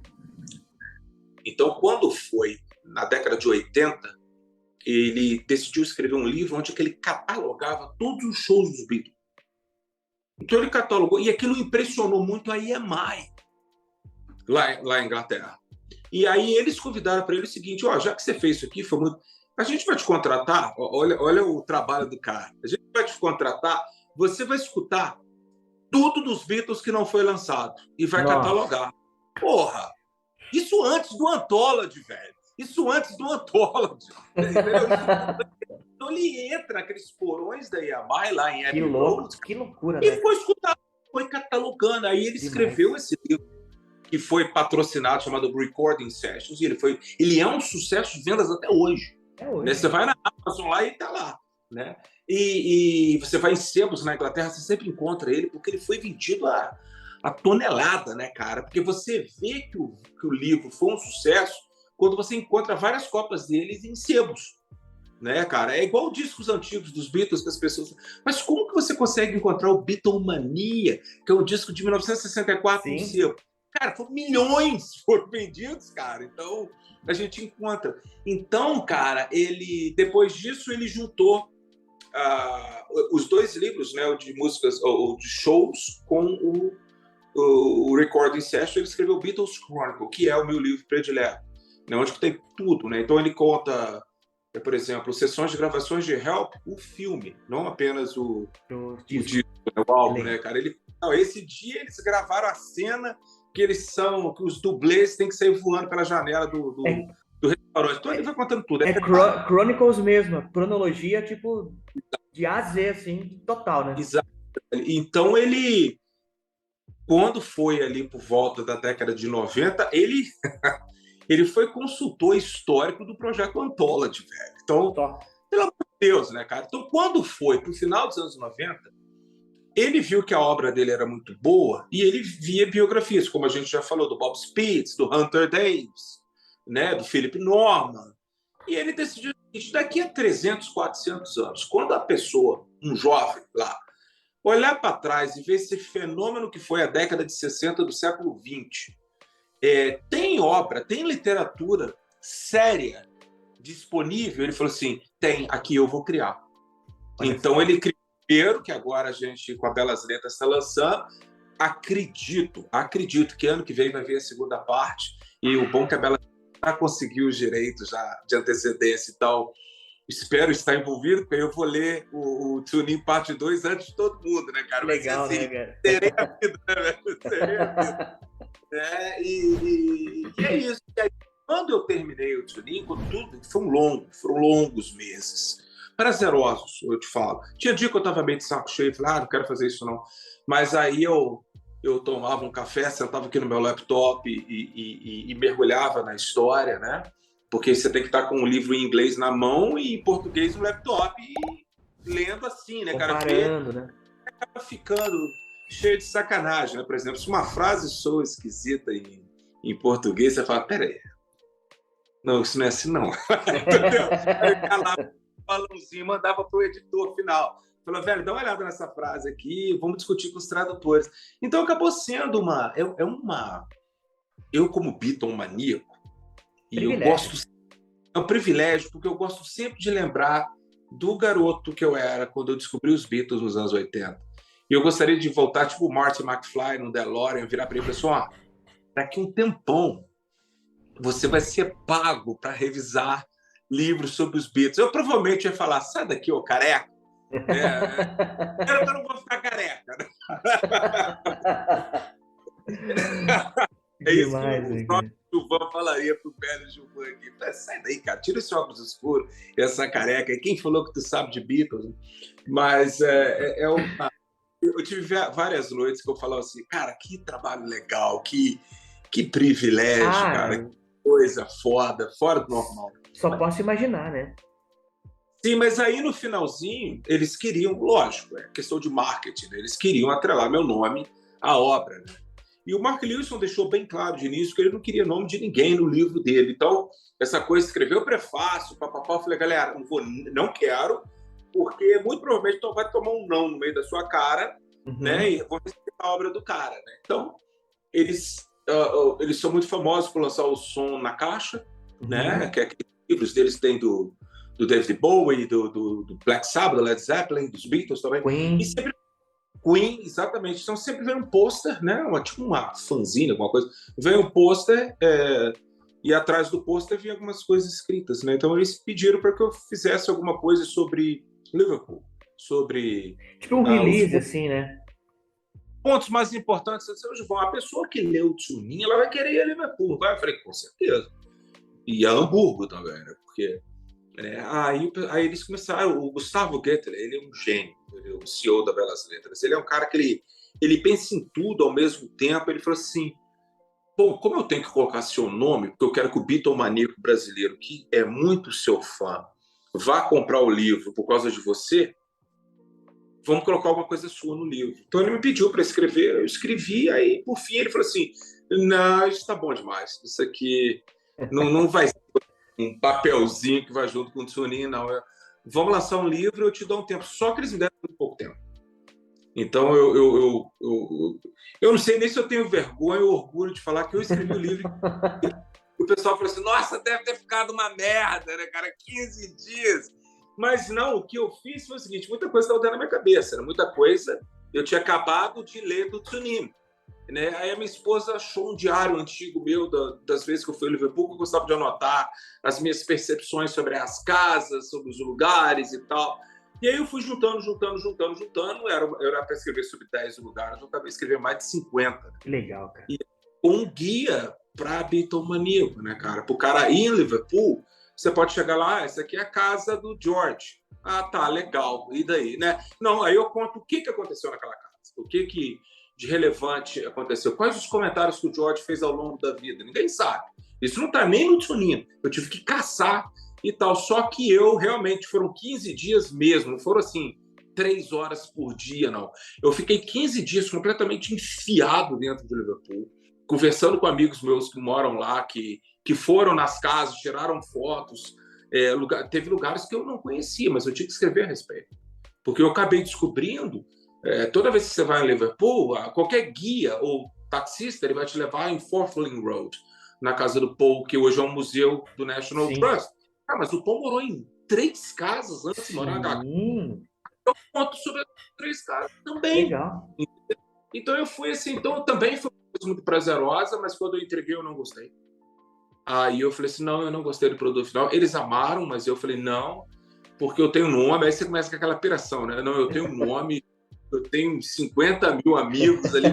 Então, quando foi na década de 80, ele decidiu escrever um livro onde ele catalogava todos os shows dos Beatles. Então ele catalogou, e aquilo impressionou muito a EMI, lá em Inglaterra. E aí eles convidaram para ele o seguinte, já que você fez isso aqui, foi muito... A gente vai te contratar, olha o trabalho do cara, a gente vai te contratar, você vai escutar tudo dos Beatles que não foi lançado e vai catalogar. Porra! Isso antes do Anthology, velho. Isso antes do Anthology. Entendeu? Então ele entra naqueles porões da EMI lá em Abbey Road. Que loucura, e né? foi escutar, foi catalogando. Aí ele escreveu esse livro que foi patrocinado, chamado Recording Sessions. E ele é um sucesso de vendas até hoje. Né? Você vai na Amazon lá e tá lá. Né? E você vai em sebos na Inglaterra, você sempre encontra ele, porque ele foi vendido a tonelada, né, cara? Porque você vê que o livro foi um sucesso quando você encontra várias cópias deles em sebos, né, cara? É igual discos antigos dos Beatles que as pessoas... Mas como que você consegue encontrar o Beatlemania, que é um disco de 1964 no sebo? Cara, milhões foram vendidos, cara. Então, a gente encontra. Então, cara, depois disso, ele juntou os dois livros, né, o de músicas, ou de shows, com o Recording Session. Ele escreveu Beatles Chronicle, que é o meu livro predileto, né, onde tem tudo, né? Então ele conta, por exemplo, sessões de gravações de Help, o filme, não apenas o disco, o álbum, né, cara? Esse dia eles gravaram a cena que que os dublês têm que sair voando pela janela do restaurante. Então ele vai contando tudo. Chronicles mesmo, cronologia, tipo, de A a Z, assim, total, né? Exato. Então quando foi ali por volta da década de 90, ele foi consultor histórico do projeto Anthology, velho. Então, pelo amor de Deus, né, cara? Então, quando foi pro final dos anos 90, ele viu que a obra dele era muito boa e ele via biografias, como a gente já falou, do Bob Spitz, do Hunter Davis, né, do Philip Norman. E ele decidiu o seguinte: daqui a 300, 400 anos, quando a pessoa, um jovem lá, olhar para trás e ver esse fenômeno que foi a década de 60 do século XX, tem obra, tem literatura séria disponível? Ele falou assim: tem, aqui eu vou criar. Olha Então só. ele criou o primeiro, que agora a gente, com a Belas Letras, está lançando. Acredito que ano que vem vai vir a segunda parte. E o bom é que a Bela já conseguiu os direitos já de antecedência e tal. Espero estar envolvido, porque eu vou ler o Tunin parte 2 antes de todo mundo, né, cara? Vai ser Legal, né, assim, cara? terei a vida, né, velho? Terei a vida. Né? E é isso. E aí, quando eu terminei o Tunin, tudo foram longos meses. Prazerosos, eu te falo. Tinha dia que eu estava meio de saco cheio, falei, não quero fazer isso não. Mas aí eu tomava um café, sentava aqui no meu laptop e mergulhava na história, né? Porque você tem que estar com um livro em inglês na mão e em português no laptop e lendo assim, né, cara? Porque Comparando, né? acaba ficando cheio de sacanagem, né? Por exemplo, se uma frase soa esquisita em português, você fala, peraí, não, isso não é assim não. Entendeu? Aí calava o balãozinho, mandava para o editor final. Falou, velho, dá uma olhada nessa frase aqui, vamos discutir com os tradutores. Então acabou sendo uma. Eu, como Beatle maníaco, e eu Privilégio. gosto. É um privilégio, porque eu gosto sempre de lembrar do garoto que eu era quando eu descobri os Beatles nos anos 80. E eu gostaria de voltar, tipo o Marty McFly no DeLorean, virar para ele e falar assim: daqui um tempão você vai ser pago para revisar livros sobre os Beatles. Eu provavelmente ia falar: sai daqui, ô careca. Né? Eu não vou ficar careca. Né? É isso que Demais, o né, próprio cara? Gilvan falaria pro velho Gilvan aqui. Sai daí, cara, tira esse óculos escuro, essa careca. Quem falou que tu sabe de Beatles? Mas eu tive várias noites que eu falava assim, cara, que trabalho legal, que privilégio, cara, que Ah, coisa foda, fora do normal. só posso imaginar, né? Sim, mas aí no finalzinho, eles queriam, lógico, é questão de marketing, né? Eles queriam atrelar meu nome à obra, né? E o Mark Lewison deixou bem claro de início que ele não queria nome de ninguém no livro dele. Então, essa coisa, escreveu o prefácio, papapá, eu falei, galera, não quero, porque muito provavelmente vai tomar um não no meio da sua cara, né? Uhum. E vou respeitar a obra do cara, né? Então, eles são muito famosos por lançar o som na caixa, né? Uhum. Que aqueles livros deles tem do David Bowie, do Black Sabbath, do Led Zeppelin, dos Beatles também. E Queen. sempre Queen, exatamente. Então sempre vem um pôster, né? Tipo uma fanzine, alguma coisa. Vem um pôster e atrás do pôster vinha algumas coisas escritas, né? Então eles pediram para que eu fizesse alguma coisa sobre Liverpool, sobre Tipo um os release, assim, né? pontos mais importantes. A pessoa que leu o Tunin, ela vai querer ir a Liverpool, vai? Eu falei, com certeza. E a Hamburgo também, né? Porque aí eles começaram. O Gustavo Goethe, ele é um gênio, ele é o CEO da Belas Letras. Ele é um cara que ele pensa em tudo ao mesmo tempo. Ele falou assim: bom, como eu tenho que colocar seu nome, porque eu quero que o Beatlemaníaco brasileiro, que é muito seu fã, vá comprar o livro por causa de você, vamos colocar alguma coisa sua no livro. Então ele me pediu para escrever, eu escrevi, aí por fim ele falou assim: não, isso está bom demais, isso aqui não vai um papelzinho que vai junto com o Tsunin, não. Vamos lançar um livro, eu te dou um tempo. Só que eles me deram muito pouco tempo. Então, eu não sei nem se eu tenho vergonha ou orgulho de falar que eu escrevi o livro. O pessoal falou assim, nossa, deve ter ficado uma merda, né, cara? 15 dias. Mas não, o que eu fiz foi o seguinte, muita coisa estava dentro da minha cabeça, né? Muita coisa eu tinha acabado de ler do Tsunin. Né? Aí a minha esposa achou um diário antigo meu das vezes que eu fui a Liverpool, que eu gostava de anotar as minhas percepções sobre as casas, sobre os lugares e tal. E aí eu fui juntando. Era para escrever sobre 10 lugares, eu acabei escrevendo mais de 50. Que legal, cara. E um guia para Beatlemaníaco, né, cara? Para o cara ir em Liverpool, você pode chegar lá, essa aqui é a casa do George. Ah, tá, legal. E daí, né? Não, aí eu conto o que aconteceu naquela casa. O que de relevante aconteceu. Quais os comentários que o George fez ao longo da vida? Ninguém sabe. Isso não está nem no Tsunin. Eu tive que caçar e tal. Só que eu realmente foram 15 dias mesmo. Não foram assim 3 horas por dia, não. Eu fiquei 15 dias completamente enfiado dentro de Liverpool, conversando com amigos meus que moram lá, que foram nas casas, tiraram fotos, teve lugares que eu não conhecia, mas eu tinha que escrever a respeito. Porque eu acabei descobrindo, toda vez que você vai em Liverpool, qualquer guia ou taxista, ele vai te levar em Forthling Road, na casa do Paul, que hoje é um museu do National Sim. Trust. Mas o Paul morou em 3 casas antes de morar na casa. Eu conto sobre as 3 casas também. Legal. Então eu fui assim, então também foi uma coisa muito prazerosa, mas quando eu entreguei eu não gostei. Aí eu falei assim, não, eu não gostei do produto final. Eles amaram, mas eu falei, não, porque eu tenho nome. Aí você começa com aquela piração, né? Não, eu tenho nome, eu tenho 50 mil amigos ali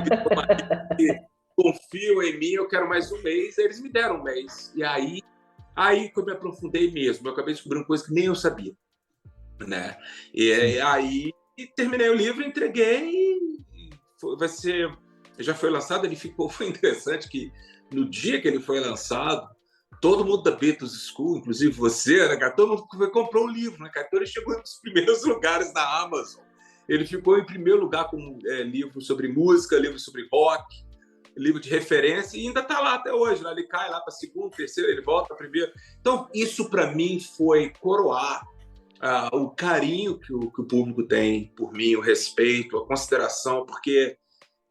que confiam em mim, eu quero mais um mês. Aí eles me deram um mês. E aí que eu me aprofundei mesmo. Eu acabei descobrindo coisas que nem eu sabia, né? E aí terminei o livro, entreguei e vai ser... Já foi lançado, foi interessante que no dia que ele foi lançado, todo mundo da Beatles School, inclusive você, né, cara? Todo mundo comprou o livro, né, cara? Então ele chegou nos primeiros lugares da Amazon. Ele ficou em primeiro lugar com livro sobre música, livro sobre rock, livro de referência, e ainda está lá até hoje. Né? Ele cai lá para segundo, terceiro, ele volta para primeiro. Então, isso para mim foi coroar o carinho que o público tem por mim, o respeito, a consideração, porque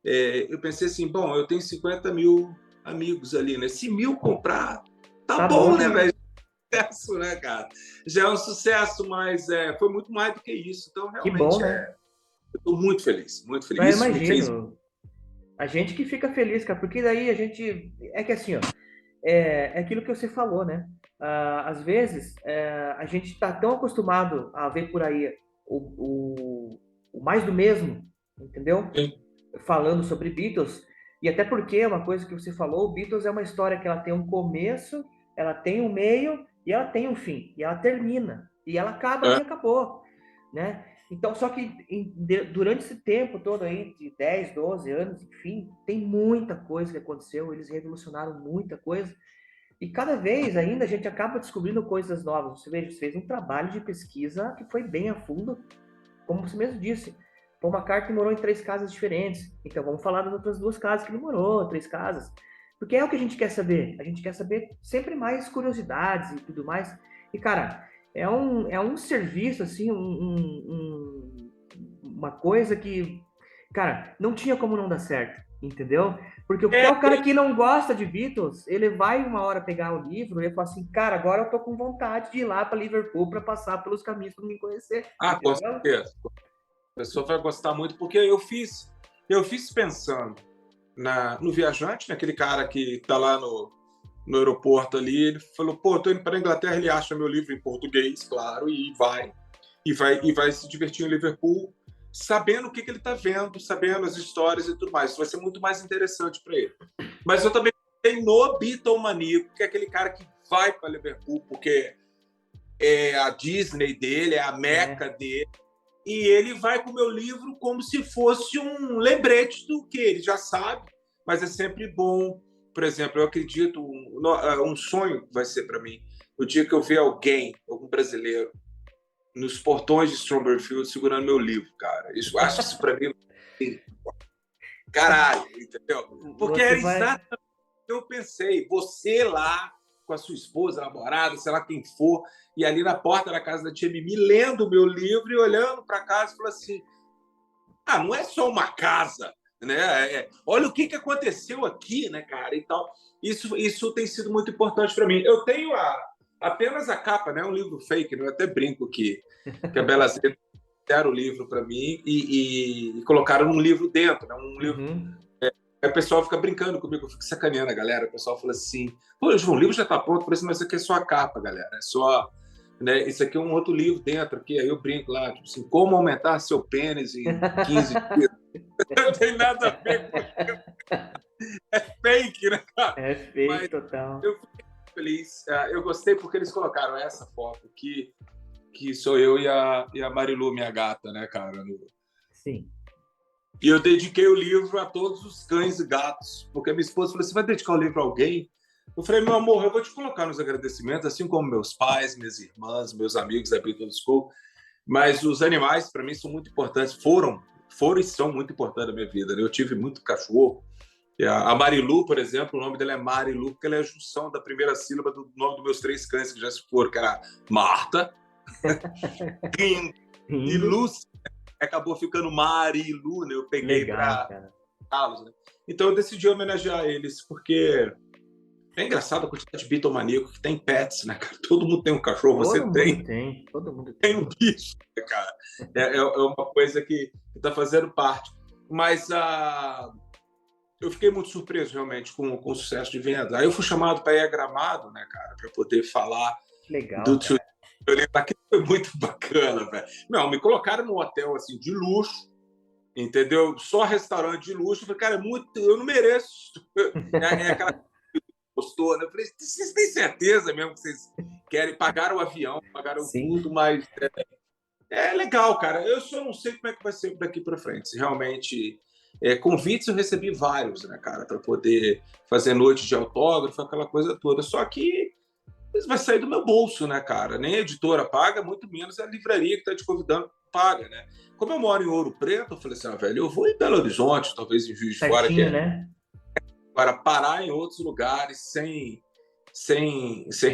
eu pensei assim, bom, eu tenho 50 mil amigos ali, né? Se 1000 comprar, tá bom, né, velho? Sucesso, né, cara? Já é um sucesso, mas foi muito mais do que isso. Então, realmente, que bom, né? Eu estou muito feliz, muito feliz. Eu Isso me fez... imagino. A gente que fica feliz, cara, porque daí a gente... É que assim, ó, é aquilo que você falou, né? Às vezes, a gente está tão acostumado a ver por aí o mais do mesmo, entendeu? Sim. Falando sobre Beatles, e até porque uma coisa que você falou, Beatles é uma história que ela tem um começo, ela tem um meio e ela tem um fim, e ela termina, e ela acaba e acabou, né? Então, só que durante esse tempo todo aí, de 10, 12 anos, enfim, tem muita coisa que aconteceu, eles revolucionaram muita coisa, e cada vez ainda a gente acaba descobrindo coisas novas. Você veja, você fez um trabalho de pesquisa que foi bem a fundo, como você mesmo disse. Paul McCartney morou em 3 casas diferentes. Então vamos falar das outras 2 casas que ele morou, 3 casas. Porque é o que a gente quer saber. A gente quer saber sempre mais curiosidades e tudo mais. E, cara, é um serviço, assim, uma coisa que, cara, não tinha como não dar certo, entendeu? Porque o cara que não gosta de Beatles, ele vai uma hora pegar o livro e fala assim, cara, agora eu tô com vontade de ir lá para Liverpool para passar pelos caminhos para me conhecer. Com certeza. A pessoa vai gostar muito, porque eu fiz pensando no viajante, naquele cara que está lá no aeroporto ali, ele falou, pô, eu tô indo para a Inglaterra, ele acha meu livro em português, claro, e vai se divertir em Liverpool, sabendo o que ele está vendo, sabendo as histórias e tudo mais. Isso vai ser muito mais interessante para ele. Mas eu também pensei no Beatlemaníaco, que é aquele cara que vai para Liverpool, porque é a Disney dele, é a Meca dele, e ele vai com o meu livro como se fosse um lembrete do que ele já sabe, mas é sempre bom. Por exemplo, eu acredito, um sonho vai ser para mim, o dia que eu ver algum brasileiro, nos portões de Strawberry Fields segurando meu livro, cara. Acho que isso para mim caralho, entendeu? Porque é exatamente o que eu pensei. Você lá com a sua esposa, namorada, sei lá quem for, e ali na porta da casa da tia Mimi, lendo o meu livro e olhando para casa, falou assim, não é só uma casa, né? Olha o que aconteceu aqui, né, cara, e tal. Isso tem sido muito importante para mim. Eu tenho apenas a capa, né? Um livro fake, né? Eu até brinco que a Belas Letras deram o livro para mim e colocaram um livro dentro, né? Um livro... Aí o pessoal fica brincando comigo, eu fico sacaneando a galera. O pessoal fala assim, pô, João, o livro já tá pronto. Eu falei assim, mas isso aqui é só a capa, galera. É só... Né? Isso aqui é um outro livro dentro aqui. Aí eu brinco lá, tipo assim, como aumentar seu pênis em 15 dias. Não tem nada a ver com isso. É fake, né, cara? É fake, mas total. Eu fiquei feliz. Eu gostei porque eles colocaram essa foto que sou eu e a Marilu, minha gata, né, cara? Sim. E eu dediquei o livro a todos os cães e gatos, porque a minha esposa falou, você vai dedicar o livro a alguém? Eu falei, meu amor, eu vou te colocar nos agradecimentos, assim como meus pais, minhas irmãs, meus amigos da Beatles School, mas os animais, para mim, são muito importantes, foram e são muito importantes na minha vida. Eu tive muito cachorro, A Marilu, por exemplo, o nome dela é Marilu, porque ela é a junção da primeira sílaba do nome dos meus 3 cães que já se foram, que era Marta, Ringo e Rindo. Lúcia. Acabou ficando Marilu, né? Eu peguei Legal, para cara. los, né? Então eu decidi homenagear eles, porque é engraçado a quantidade de bitomaníaco que tem pets, né, cara? Todo mundo tem um cachorro, você Todo mundo tem tem. um bicho, né, cara? É uma coisa que está fazendo parte. Mas eu fiquei muito surpreso, realmente, com o sucesso de venda. Aí eu fui chamado para ir a Gramado, né, cara, para poder falar do Legal, Tio. cara. Eu lembro, aquilo foi muito bacana, velho. Não, me colocaram num hotel, assim, de luxo, entendeu? Só restaurante de luxo. Eu falei, cara, eu não mereço. É aquela postou, né? Eu falei, vocês têm certeza mesmo que vocês querem pagar o avião, pagaram Sim. tudo, mas é legal, cara. Eu só não sei como é que vai ser daqui para frente. Realmente, convites eu recebi vários, né, cara, para poder fazer noite de autógrafo, aquela coisa toda. Só que isso vai sair do meu bolso, né, cara? Nem a editora paga, muito menos a livraria que está te convidando paga, né? Como eu moro em Ouro Preto, eu falei assim, velho, eu vou em Belo Horizonte, talvez em Juiz de Fora, que Pertinho, é né? para parar em outros lugares sem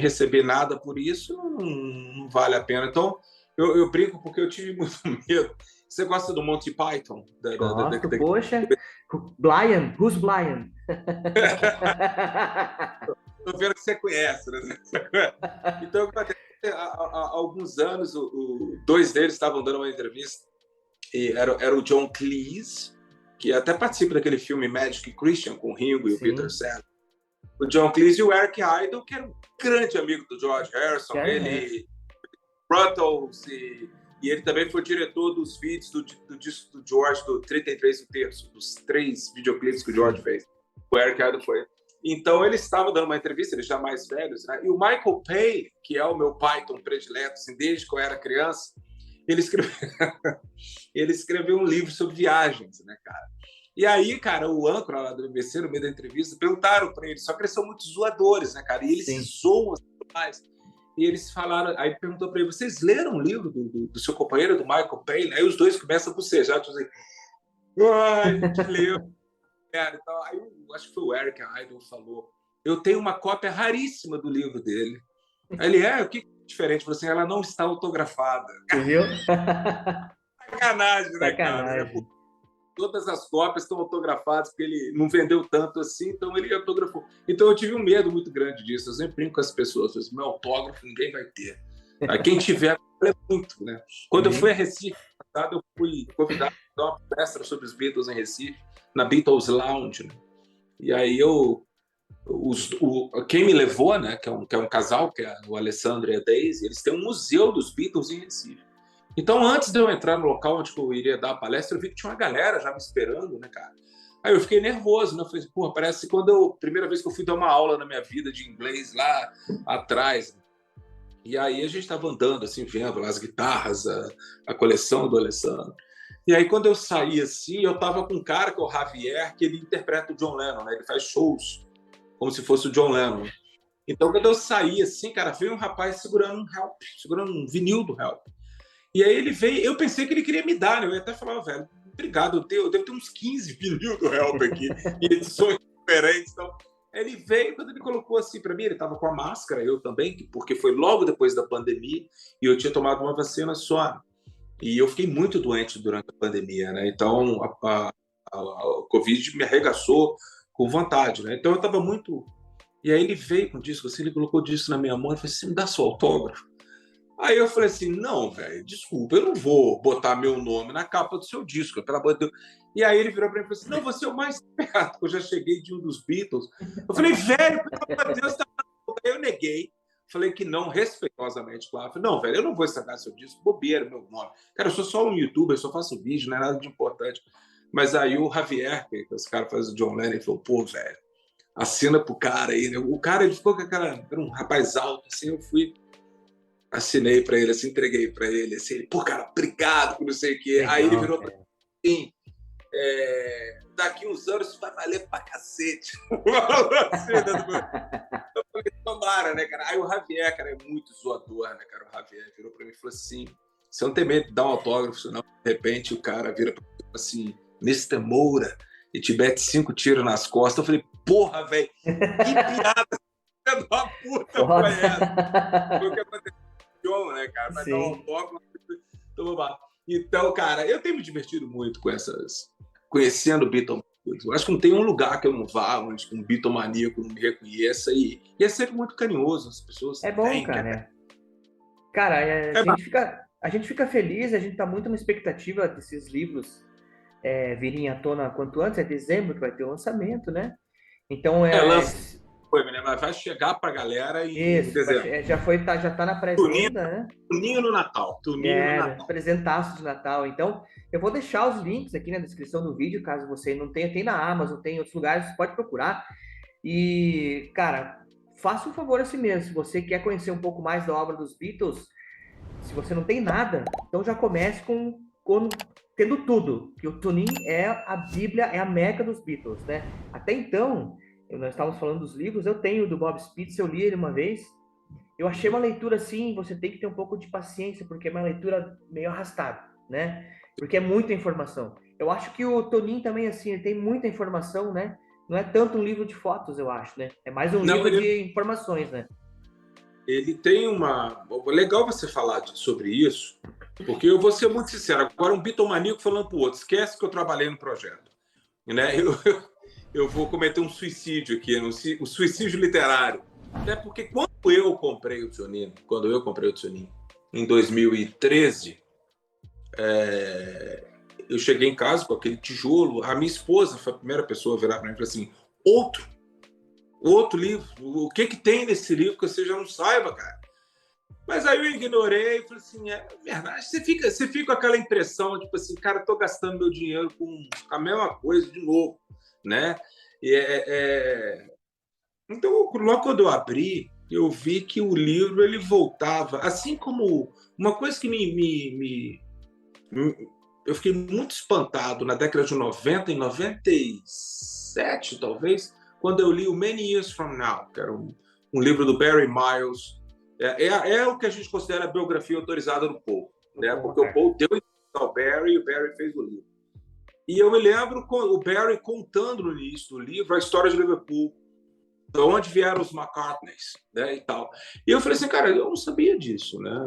receber nada por isso, não vale a pena. Então, eu brinco porque eu tive muito medo. Você gosta do Monty Python? Gosto, poxa. Blind, who's Blind? Estou vendo que você conhece, né? Então, há alguns anos, dois deles estavam dando uma entrevista, e era o John Cleese, que até participa daquele filme Magic Christian, com o Ringo e o Peter Sellers. O John Cleese e o Eric Idle, que era um grande amigo do George Harrison, ele Ruttles, e ele também foi diretor dos vídeos do disco do George, do 33 e o terço, dos 3 videoclipes que o George fez. O Eric Idle foi. Então, ele estava dando uma entrevista, eles já mais velhos, né? E o Michael Pay, que é o meu Python predileto, assim, desde que eu era criança, ele escreveu um livro sobre viagens, né, cara? E aí, cara, o âncora lá do BBC, no meio da entrevista, perguntaram para ele, só que eles são muito zoadores, né, cara? E eles se zoam demais. E eles falaram, aí perguntou para ele, vocês leram o livro do seu companheiro, do Michael Payne? Aí os dois começam a bocejar, tipo assim, ai, a gente leu. Então, aí acho que foi o Eric Idle falou, eu tenho uma cópia raríssima do livro dele. Aí ele, o que é diferente? Falou assim, ela não está autografada. Você viu? Sacanagem, né, cara? Sacanagem. Todas as cópias estão autografadas, porque ele não vendeu tanto assim, então ele autografou. Então eu tive um medo muito grande disso. Eu sempre brinco com as pessoas, eu disse, meu autógrafo ninguém vai ter. Quem tiver, é muito, né? Quando eu fui a Recife, eu fui convidado a dar uma palestra sobre os Beatles em Recife, na Beatles Lounge, né? E aí quem me levou, né, que é um casal, que é o Alessandro e a Daisy, eles têm um museu dos Beatles em Recife. Então, antes de eu entrar no local onde eu iria dar a palestra, eu vi que tinha uma galera já me esperando, né, cara? Aí eu fiquei nervoso, né? Eu falei, pô, parece primeira vez que eu fui dar uma aula na minha vida de inglês lá atrás. E aí a gente estava andando, assim, vendo lá as guitarras, a coleção do Alessandro. E aí, quando eu saí, assim, eu tava com um cara, que é o Javier, que ele interpreta o John Lennon, né? Ele faz shows como se fosse o John Lennon. Então, quando eu saí, assim, cara, veio um rapaz segurando um Help, segurando um vinil do Help. E aí ele veio, eu pensei que ele queria me dar, né? Eu ia até falar, velho, obrigado, eu devo ter uns 15 vinil do Help aqui, em edições diferentes. Então, ele veio, quando ele colocou assim para mim, ele estava com a máscara, eu também, porque foi logo depois da pandemia, e eu tinha tomado uma vacina só. E eu fiquei muito doente durante a pandemia, né? Então, a Covid me arregaçou com vontade, né? Então, eu estava muito... E aí ele veio com o disco, assim, ele colocou o disco na minha mão e falou assim, me dá seu autógrafo. Aí eu falei assim, não, velho, desculpa, eu não vou botar meu nome na capa do seu disco, pelo amor de Deus. E aí ele virou para mim e falou assim, não, você é o mais perto que eu já cheguei de um dos Beatles. Eu falei, velho, pelo amor de Deus, tá... Aí eu neguei, falei que não, respeitosamente, claro. Falei, não, velho, eu não vou estragar seu disco, bobeira, meu nome. Cara, eu sou só um youtuber, eu só faço vídeo, não é nada de importante. Mas aí o Javier, que esse cara faz o John Lennon, ele falou, pô, velho, assina pro cara aí, né? O cara, ele ficou com aquela... Era um rapaz alto, assim, eu fui... Assinei para ele, assim, entreguei para ele, assim, pô, cara, obrigado, não sei o quê. Legal, aí ele virou para mim, daqui uns anos isso vai valer pra cacete. Eu falei, tomara, né, cara? Aí o Javier, cara, é muito zoador, né, cara? O Javier virou para mim e falou assim, você não tem medo de dar um autógrafo, senão, de repente, o cara vira para mim assim, Mr. Moura, e te mete 5 tiros nas costas. Eu falei, porra, velho, que piada da puta foi essa? Foi o que aconteceu com o John, né, cara? Vai dar um Sim. autógrafo, toma lá. Então, cara, eu tenho me divertido muito com conhecendo Beatle. Eu acho que não tem um lugar que eu não vá onde um Beatle maníaco não me reconheça e é sempre muito carinhoso, as pessoas É bom, têm, cara. Cara, é a gente fica feliz, a gente está muito na expectativa desses livros virem à tona quanto antes. É dezembro que vai ter o lançamento, né? Então lança, né? Mas vai chegar pra galera em isso, dezembro. já tá na Tuninho, pré-venda, né? tuninho no Natal. Tuninho no Natal. Presentaço de Natal. Então, eu vou deixar os links aqui na descrição do vídeo, caso você não tenha. Tem na Amazon, tem em outros lugares, você pode procurar. E, cara, faça um favor a si mesmo. Se você quer conhecer um pouco mais da obra dos Beatles, se você não tem nada, então já comece com tendo tudo. Que o Tunin é a Bíblia, é a Meca dos Beatles, né? Até então, nós estávamos falando dos livros, eu tenho o do Bob Spitz, eu li ele uma vez. Eu achei uma leitura assim, você tem que ter um pouco de paciência, porque é uma leitura meio arrastada, né? Porque é muita informação. Eu acho que o Tonin também, assim, ele tem muita informação, né? Não é tanto um livro de fotos, eu acho, né? É mais um livro de informações, né? Ele tem uma... Legal você falar sobre isso, porque eu vou ser muito sincero. Agora, um bitomaníaco falando para o outro, esquece que eu trabalhei no projeto. Né? Eu vou cometer um suicídio aqui, um suicídio literário. Até porque quando eu comprei o Tionino, em 2013, eu cheguei em casa com aquele tijolo. A minha esposa foi a primeira pessoa a virar para mim e falar assim: outro livro? O que tem nesse livro que você já não saiba, cara? Mas aí eu ignorei e falei assim: é verdade. Você fica com aquela impressão, tipo assim, cara, tô gastando meu dinheiro com a mesma coisa de novo, né? Então, logo quando eu abri, eu vi que o livro ele voltava, assim como uma coisa que eu fiquei muito espantado na década de 90, em 97, talvez, quando eu li o Many Years From Now, que era um livro do Barry Miles. É o que a gente considera a biografia autorizada do Paul, né? Porque o Paul deu ao Barry e o Barry fez o livro. E eu me lembro o Barry contando no início do livro a história de Liverpool, de onde vieram os McCartneys, né, e tal. E eu falei assim, cara, eu não sabia disso, né?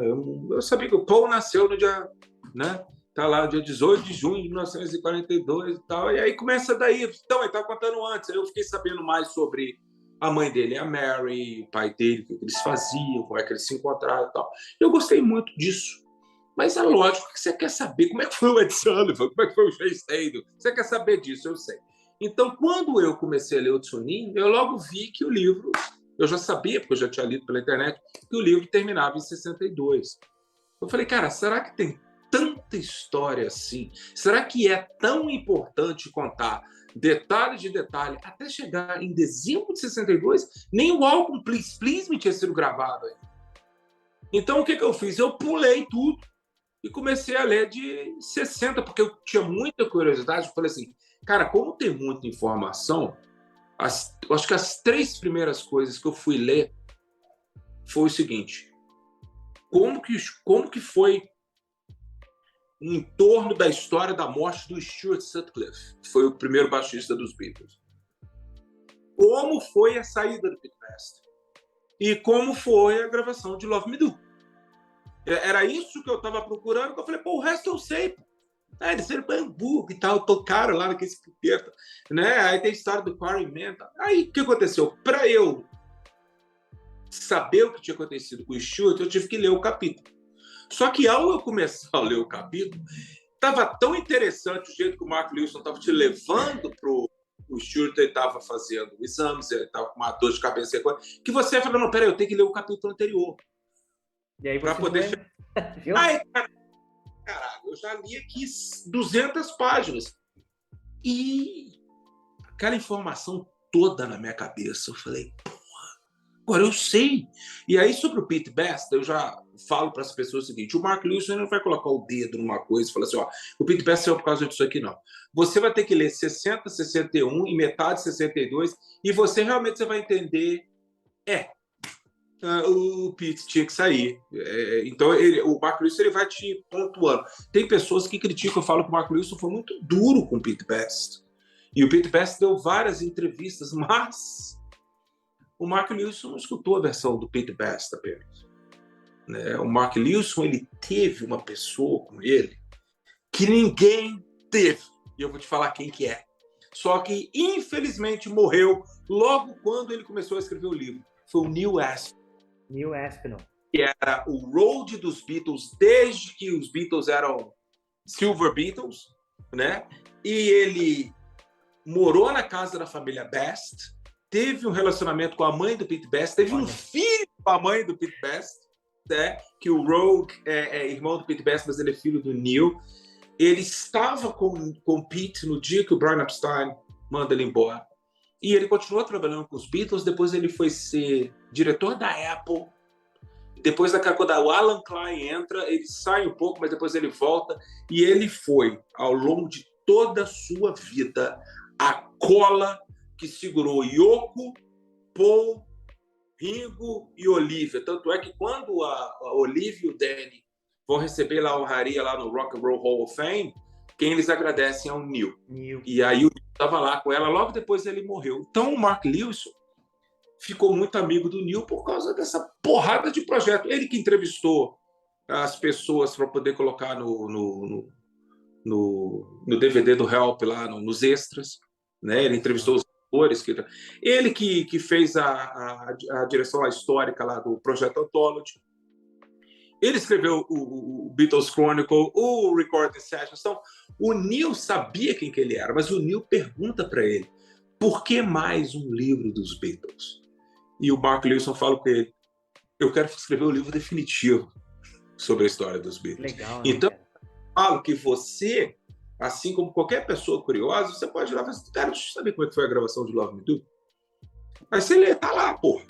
Eu sabia que o Paul nasceu no dia, né? Tá lá, dia 18 de junho de 1942 e tal. E aí começa daí. Então, ele estava contando antes. Aí eu fiquei sabendo mais sobre a mãe dele, a Mary, o pai dele, o que eles faziam, como é que eles se encontraram e tal. Eu gostei muito disso. Mas é lógico que você quer saber como é que foi o Ed Sullivan, como é que foi o Jay Stado. Você quer saber disso, eu sei. Então, quando eu comecei a ler o Tsunin, eu logo vi que o livro, eu já sabia, porque eu já tinha lido pela internet, que o livro terminava em 62. Eu falei, cara, será que tem tanta história assim? Será que é tão importante contar detalhe de detalhe até chegar em dezembro de 62? Nem o álbum Please Please Me tinha sido gravado ainda. Então, o que eu fiz? Eu pulei tudo e comecei a ler de 60, porque eu tinha muita curiosidade. Eu falei assim, cara, como tem muita informação, eu acho que as 3 primeiras coisas que eu fui ler foi o seguinte: como que foi em torno da história da morte do Stuart Sutcliffe, que foi o primeiro baixista dos Beatles. Como foi a saída do Pete Best? E como foi a gravação de Love Me Do? Era isso que eu estava procurando, que eu falei, pô, o resto eu sei, pô. Eles eram bambu e tal, tocaram lá naquele puteiro, né? Aí tem a história do Quarryman. Aí o que aconteceu? Para eu saber o que tinha acontecido com o Stuart, eu tive que ler o capítulo. Só que ao eu começar a ler o capítulo, estava tão interessante o jeito que o Mark Lewisohn estava te levando para o Stuart, ele estava fazendo exames, ele estava com uma dor de cabeça, que você falou, não, peraí, eu tenho que ler o capítulo anterior. E aí para poder... Aí, caralho, eu já li aqui 200 páginas. E aquela informação toda na minha cabeça, eu falei, agora eu sei. E aí, sobre o Pete Best, eu já falo para as pessoas o seguinte: o Mark Lewisohn não vai colocar o dedo numa coisa e falar assim, ó, o Pete Best é por causa disso aqui, não. Você vai ter que ler 60, 61 e metade 62 e você realmente vai entender, o Pete tinha que sair. Então, o Mark Lewisohn ele vai te pontuando. Tem pessoas que criticam, falam que o Mark Lewisohn foi muito duro com o Pete Best. E o Pete Best deu várias entrevistas, mas o Mark Lewisohn não escutou a versão do Pete Best apenas, né? O Mark Lewisohn, ele teve uma pessoa com ele que ninguém teve. E eu vou te falar quem que é. Só que, infelizmente, morreu logo quando ele começou a escrever o livro. Foi o Neil Aspinall. Neil Aspinall. Que era o road dos Beatles desde que os Beatles eram Silver Beatles, né? E ele morou na casa da família Best, teve um relacionamento com a mãe do Pete Best, teve um filho com a mãe do Pete Best, né? Que o Rogue é irmão do Pete Best, mas ele é filho do Neil. Ele estava com o Pete no dia que o Brian Epstein manda ele embora. E ele continuou trabalhando com os Beatles, depois ele foi ser diretor da Apple. Depois, quando o Alan Klein entra, ele sai um pouco, mas depois ele volta. E ele foi, ao longo de toda a sua vida, a cola que segurou Yoko, Paul, Ringo e Olivia. Tanto é que quando a Olivia e o Danny vão receber lá a honraria lá no Rock and Roll Hall of Fame, quem eles agradecem é o Neil. E aí o Neil estava lá com ela, logo depois ele morreu. Então o Mark Lewisohn ficou muito amigo do Neil por causa dessa porrada de projeto. Ele que entrevistou as pessoas para poder colocar no DVD do Help, lá nos extras, né? Ele entrevistou os atores. Ele que fez a direção histórica lá do Projeto Anthology. Ele escreveu o Beatles Chronicle, o Recording Sessions. Então, o Neil sabia quem que ele era, mas o Neil pergunta para ele, por que mais um livro dos Beatles? E o Mark Lewisohn fala com ele, eu quero escrever o livro definitivo sobre a história dos Beatles. Legal, então, eu falo que você, assim como qualquer pessoa curiosa, você pode ir lá e falar assim, cara, deixa eu saber como é que foi a gravação de Love Me Do. Mas você lê, tá lá, pô.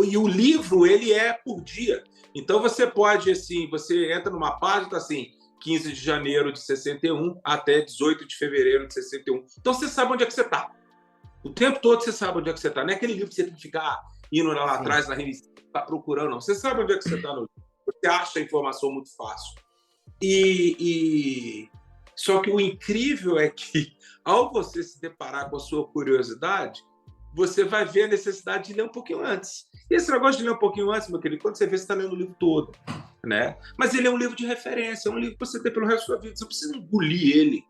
E o livro, ele é por dia. Então você pode, assim, você entra numa página, tá assim, 15 de janeiro de 61 até 18 de fevereiro de 61. Então você sabe onde é que você tá. O tempo todo você sabe onde é que você tá. Não é aquele livro que você tem que ficar indo lá atrás na revista, tá procurando, não. Você sabe onde é que você tá no livro. Você acha a informação muito fácil. Só que o incrível é que, ao você se deparar com a sua curiosidade, você vai ver a necessidade de ler um pouquinho antes. E esse negócio de ler um pouquinho antes, meu querido, quando você vê, você está lendo o livro todo, né? Mas ele é um livro de referência, é um livro que você tem pelo resto da sua vida. Você não precisa engolir ele.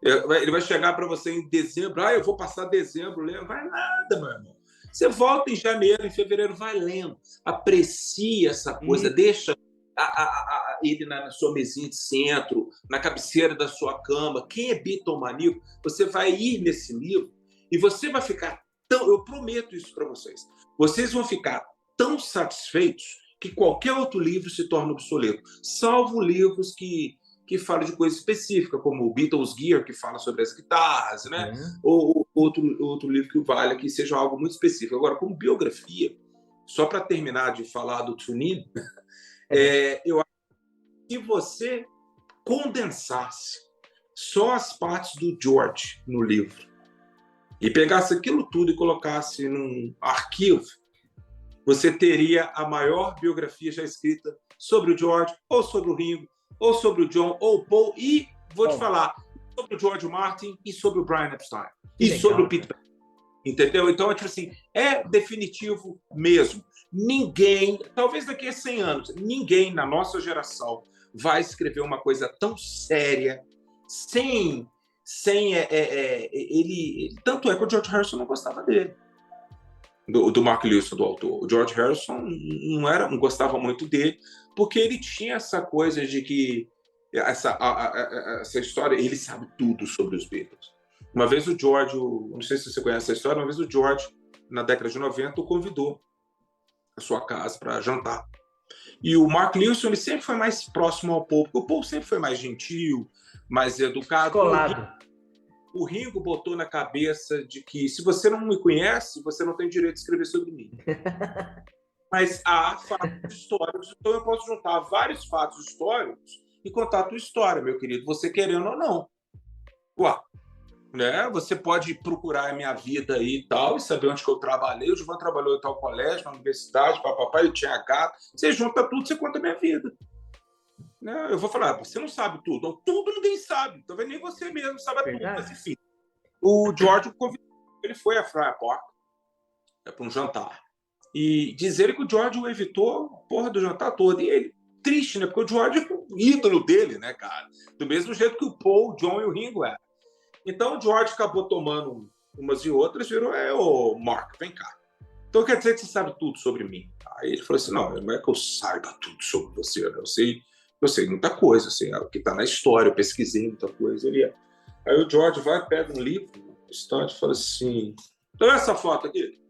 Ele vai chegar para você em dezembro, eu vou passar dezembro lendo. Vai nada, meu irmão. Você volta em janeiro, em fevereiro, vai lendo. Aprecia essa coisa, deixa ele na sua mesinha de centro, na cabeceira da sua cama. Quem é bitomaníaco, você vai ir nesse livro e você vai ficar eu prometo isso para vocês. Vocês vão ficar tão satisfeitos que qualquer outro livro se torna obsoleto, salvo livros que falam de coisa específica, como o Beatles Gear, que fala sobre as guitarras, né? Ou outro livro que valha, que seja algo muito específico. Agora, como biografia, só para terminar de falar do Tune-In, eu acho que se você condensasse só as partes do George no livro, e pegasse aquilo tudo e colocasse num arquivo, você teria a maior biografia já escrita sobre o George, ou sobre o Ringo, ou sobre o John, ou o Paul, e vou te falar, sobre o George Martin e sobre o Brian Epstein. E legal, sobre o Pete Best. Entendeu? Então, é tipo assim, é definitivo mesmo. Ninguém, talvez daqui a 100 anos, ninguém na nossa geração vai escrever uma coisa tão séria, sem ele. Tanto é que o George Harrison não gostava dele, do Mark Lewisohn, do autor. O George Harrison não gostava muito dele, porque ele tinha essa coisa de que essa história, ele sabe tudo sobre os Beatles. Uma vez o George, não sei se você conhece essa história, uma vez o George, na década de 90, o convidou à sua casa para jantar. E o Mark Lewisohn, ele sempre foi mais próximo ao Paul, porque o Paul sempre foi mais gentil, mais educado. Colado. O Ringo botou na cabeça de que se você não me conhece, você não tem direito de escrever sobre mim. Mas há fatos históricos, então eu posso juntar vários fatos históricos e contar a tua história, meu querido, você querendo ou não. Ué, né? Você pode procurar a minha vida aí e tal, e saber onde que eu trabalhei. O Gilvan trabalhou em tal colégio, na universidade, papai, eu tinha gato. Você junta tudo, você conta a minha vida. Eu vou falar, você não sabe tudo. Não, tudo ninguém sabe. Talvez nem você mesmo saiba tudo, mas enfim. o George o convidou, ele foi a Friar Park para um jantar. E diz ele que o George o evitou a porra do jantar todo. E ele, triste, né? Porque o George é o ídolo dele, né, cara? Do mesmo jeito que o Paul, o John e o Ringo eram. Então o George acabou tomando umas e outras, virou, ô Mark, vem cá. Então quer dizer que você sabe tudo sobre mim? Aí ele falou assim, não é que eu saiba tudo sobre você, né? Eu sei muita coisa, assim, o que está na história, eu pesquisei muita coisa. Aí o George vai, pega um livro, um estante, e fala assim, então essa foto aqui,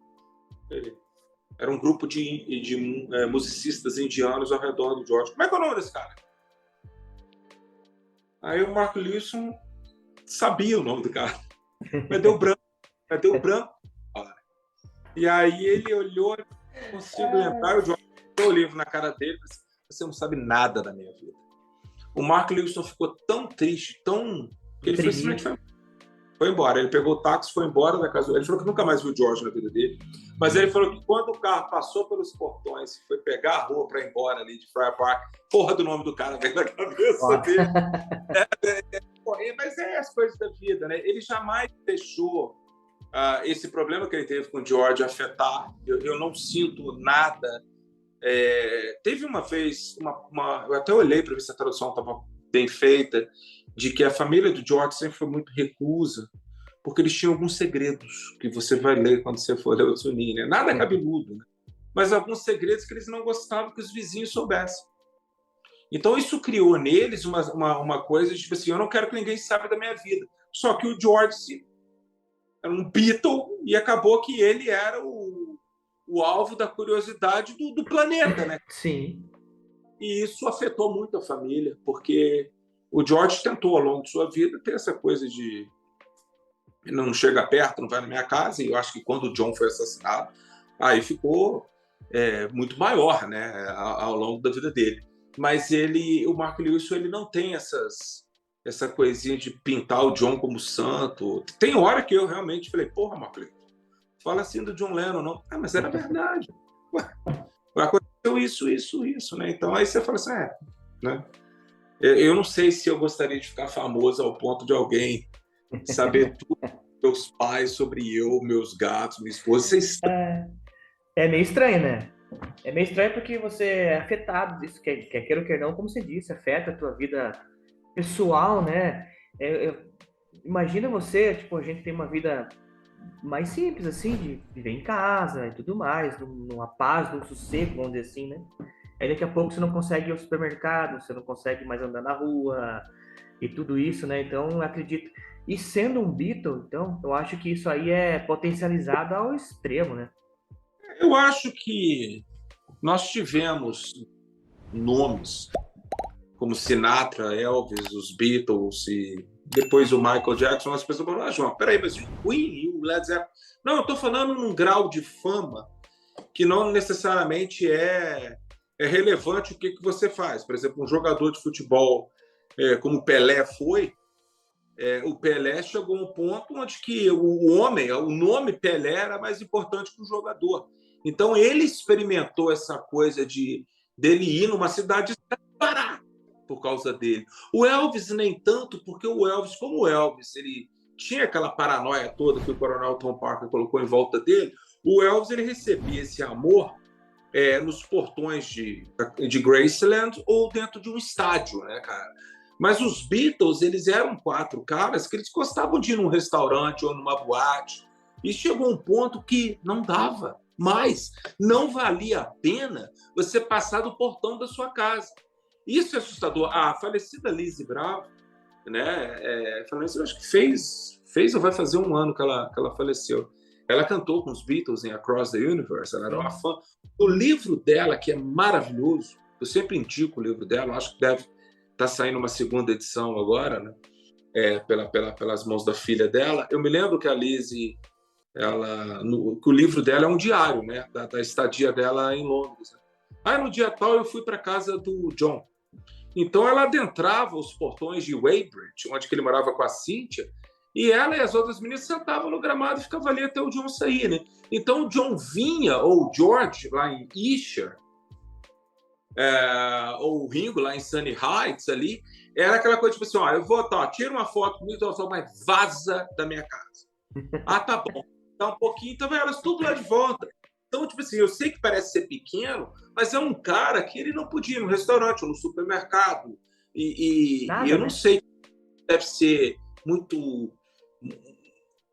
era um grupo de musicistas indianos ao redor do George. Como é que é o nome desse cara? Aí o Mark Lewisohn sabia o nome do cara, mas deu branco. E aí ele olhou, não consigo lembrar, o George deu o livro na cara dele, disse, você não sabe nada da minha vida. O Mark Lewisohn ficou tão triste, que ele simplesmente foi embora. Ele pegou o táxi, foi embora da casa. Ele falou que nunca mais viu o George na vida dele. Mas ele falou que quando o carro passou pelos portões, foi pegar a rua para ir embora ali de Friar Park, porra do nome do cara veio na cabeça dele. Mas é as coisas da vida, né? Ele jamais deixou esse problema que ele teve com o George afetar. Eu não sinto nada. Teve uma vez, eu até olhei para ver se a tradução estava bem feita, de que a família do George sempre foi muito recusa, porque eles tinham alguns segredos que você vai ler quando você for ler o Tsunin, né? Nada cabeludo, né? Mas alguns segredos que eles não gostavam que os vizinhos soubessem. Então isso criou neles uma coisa de tipo assim, eu não quero que ninguém saiba da minha vida. Só que o George era um Beatle e acabou que ele era o alvo da curiosidade do planeta, né? Sim. E isso afetou muito a família, porque o George tentou, ao longo de sua vida, ter essa coisa de não chega perto, não vai na minha casa, e eu acho que quando o John foi assassinado, aí ficou muito maior, né, ao longo da vida dele. Mas o Mark Lewisohn, ele não tem essa coisinha de pintar o John como santo. Tem hora que eu realmente falei, porra, Mark Lewisohn, fala assim do John Lennon, não. Mas era verdade. Aconteceu isso, né? Então aí você fala assim, né? Eu não sei se eu gostaria de ficar famoso ao ponto de alguém saber tudo meus pais sobre eu, meus gatos, minha esposa. É meio estranho, né? É meio estranho porque você é afetado, isso quer queira ou quer não, como você disse, afeta a tua vida pessoal, né? Imagina você, tipo, a gente tem uma vida mais simples, assim, de viver em casa e tudo mais, numa paz, num sossego, vamos dizer assim, né? Aí daqui a pouco você não consegue ir ao supermercado, você não consegue mais andar na rua e tudo isso, né? Então, eu acredito... E sendo um Beatle, então, eu acho que isso aí é potencializado ao extremo, né? Eu acho que nós tivemos nomes como Sinatra, Elvis, os Beatles e depois o Michael Jackson. As pessoas falam, João, peraí, mas o Queen e o Led Zeppelin... Não, eu estou falando num grau de fama que não necessariamente é relevante o que você faz. Por exemplo, um jogador de futebol como o Pelé foi, o Pelé chegou a um ponto onde que o nome Pelé era mais importante que o jogador. Então ele experimentou essa coisa dele ir numa cidade e parar por causa dele. O Elvis nem tanto, porque como o Elvis, ele tinha aquela paranoia toda que o Coronel Tom Parker colocou em volta dele, o Elvis ele recebia esse amor nos portões de Graceland ou dentro de um estádio, né, cara? Mas os Beatles, eles eram 4 caras que eles gostavam de ir num restaurante ou numa boate. E chegou um ponto que não dava mais. Não valia a pena você passar do portão da sua casa. Isso é assustador. A falecida Lizzy Bravo, né? Eu acho que fez ou vai fazer 1 ano que ela faleceu. Ela cantou com os Beatles em Across the Universe. Ela era uma fã. O livro dela, que é maravilhoso, eu sempre indico o livro dela, acho que deve estar saindo uma 2ª edição agora, né? Pelas mãos da filha dela. Eu me lembro que a Lizzy, que o livro dela é um diário, né? Da estadia dela em Londres. Né? Aí no dia tal eu fui para a casa do John. Então ela adentrava os portões de Weybridge, onde ele morava com a Cynthia, e ela e as outras meninas sentavam no gramado e ficavam ali até o John sair, né? Então o John vinha, ou o George, lá em Esher, ou o Ringo, lá em Sunny Heights, ali, Era aquela coisa tipo assim, ó, eu vou, tá, tira uma foto comigo, mas vaza da minha casa. Ah, tá bom. Dá um pouquinho, então elas tudo lá de volta. Então, tipo assim, eu sei que parece ser pequeno, mas é um cara que ele não podia ir no restaurante ou no supermercado. E Nada, eu não né? sei, deve ser muito,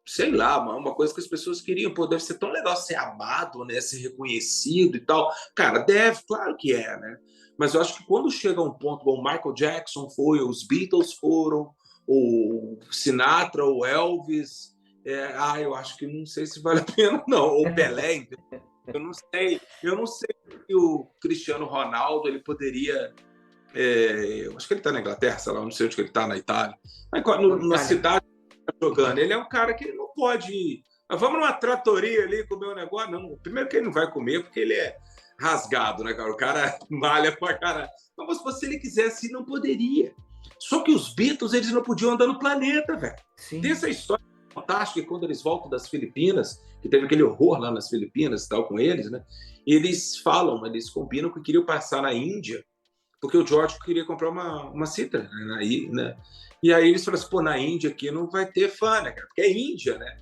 sei lá, uma coisa que as pessoas queriam. Pô, deve ser tão legal ser amado, né? Ser reconhecido e tal. Cara, deve, claro que é, né? Mas eu acho que quando chega a um ponto, bom, o Michael Jackson foi, os Beatles foram, o Sinatra, o Elvis, eu acho que não sei se vale a pena, não. Ou Pelé, entendeu? Eu não sei se o Cristiano Ronaldo ele poderia. Eu acho que ele está na Inglaterra, sei lá, não sei onde que ele está, na Itália. Mas, na Itália. cidade que ele tá jogando, ele é um cara que não pode ir. Vamos numa tratoria ali comer um negócio? Não, primeiro que ele não vai comer, porque ele é rasgado, né, cara? O cara malha pra caralho. Mas se ele quisesse, não poderia. Só que os Beatles, eles não podiam andar no planeta, velho. Tem Sim. essa história fantástica que quando eles voltam das Filipinas, que teve aquele horror lá nas Filipinas e tal com eles, né? Eles falam, eles combinam que queriam passar na Índia, porque o George queria comprar uma cítara, né? E aí eles falaram assim, pô, na Índia aqui não vai ter fã, né, cara? Porque é Índia, né?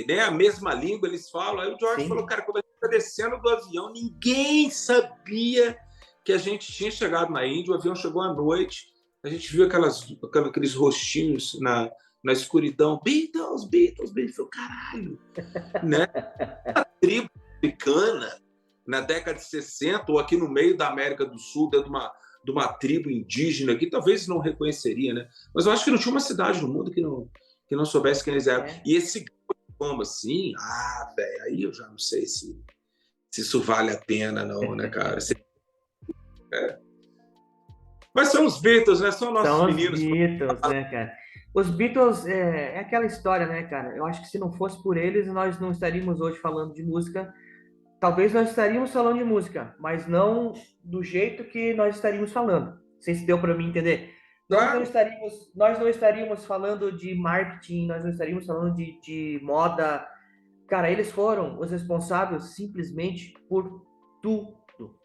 Nem a mesma língua eles falam. Aí o George falou, Sim. cara, quando a gente tá descendo do avião, ninguém sabia que a gente tinha chegado na Índia, o avião chegou à noite, a gente viu aqueles rostinhos na escuridão, Beatles, Beatles, Beatles, falou, caralho, né? A tribo africana, na década de 60, ou aqui no meio da América do Sul, dentro de uma tribo indígena, que talvez não reconheceria, né? Mas eu acho que não tinha uma cidade no mundo que não soubesse quem eles eram. É. E esse como assim, velho, aí eu já não sei se isso vale a pena, não, né, cara? Mas são os Beatles, né? São nossos São os meninos. Beatles, né, cara? Os Beatles é aquela história, né, cara? Eu acho que se não fosse por eles, nós não estaríamos hoje falando de música. Talvez nós estaríamos falando de música, mas não do jeito que nós estaríamos falando. Não sei se deu para mim entender. Claro. Nós não estaríamos falando de marketing, nós não estaríamos falando de moda. Cara, eles foram os responsáveis simplesmente por tudo,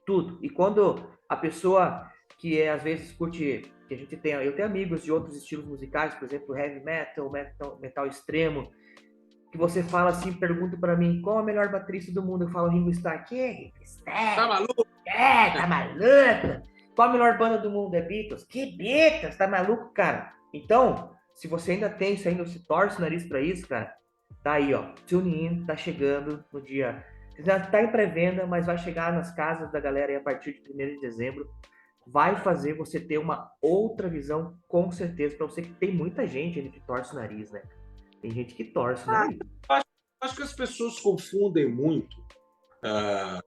tudo. E quando a pessoa que às vezes curte, que a gente tem, eu tenho amigos de outros estilos musicais, por exemplo, heavy metal, metal extremo, que você fala assim, pergunta para mim, qual a melhor baterista do mundo? Eu falo Ringo Starr. Que Ringo Tá Starr? maluco? Tá maluco? Qual a melhor banda do mundo? É Beatles? Que Beatles? Tá maluco, cara? Então, se você ainda tem isso, ainda se torce o nariz para isso, cara, tá aí, ó. Tune In tá chegando no dia. Já tá em pré-venda, mas vai chegar nas casas da galera aí a partir de 1º de dezembro. Vai fazer você ter uma outra visão, com certeza, para você que tem muita gente ainda que torce o nariz, né? Tem gente que torce o nariz. Acho que as pessoas confundem muito ah,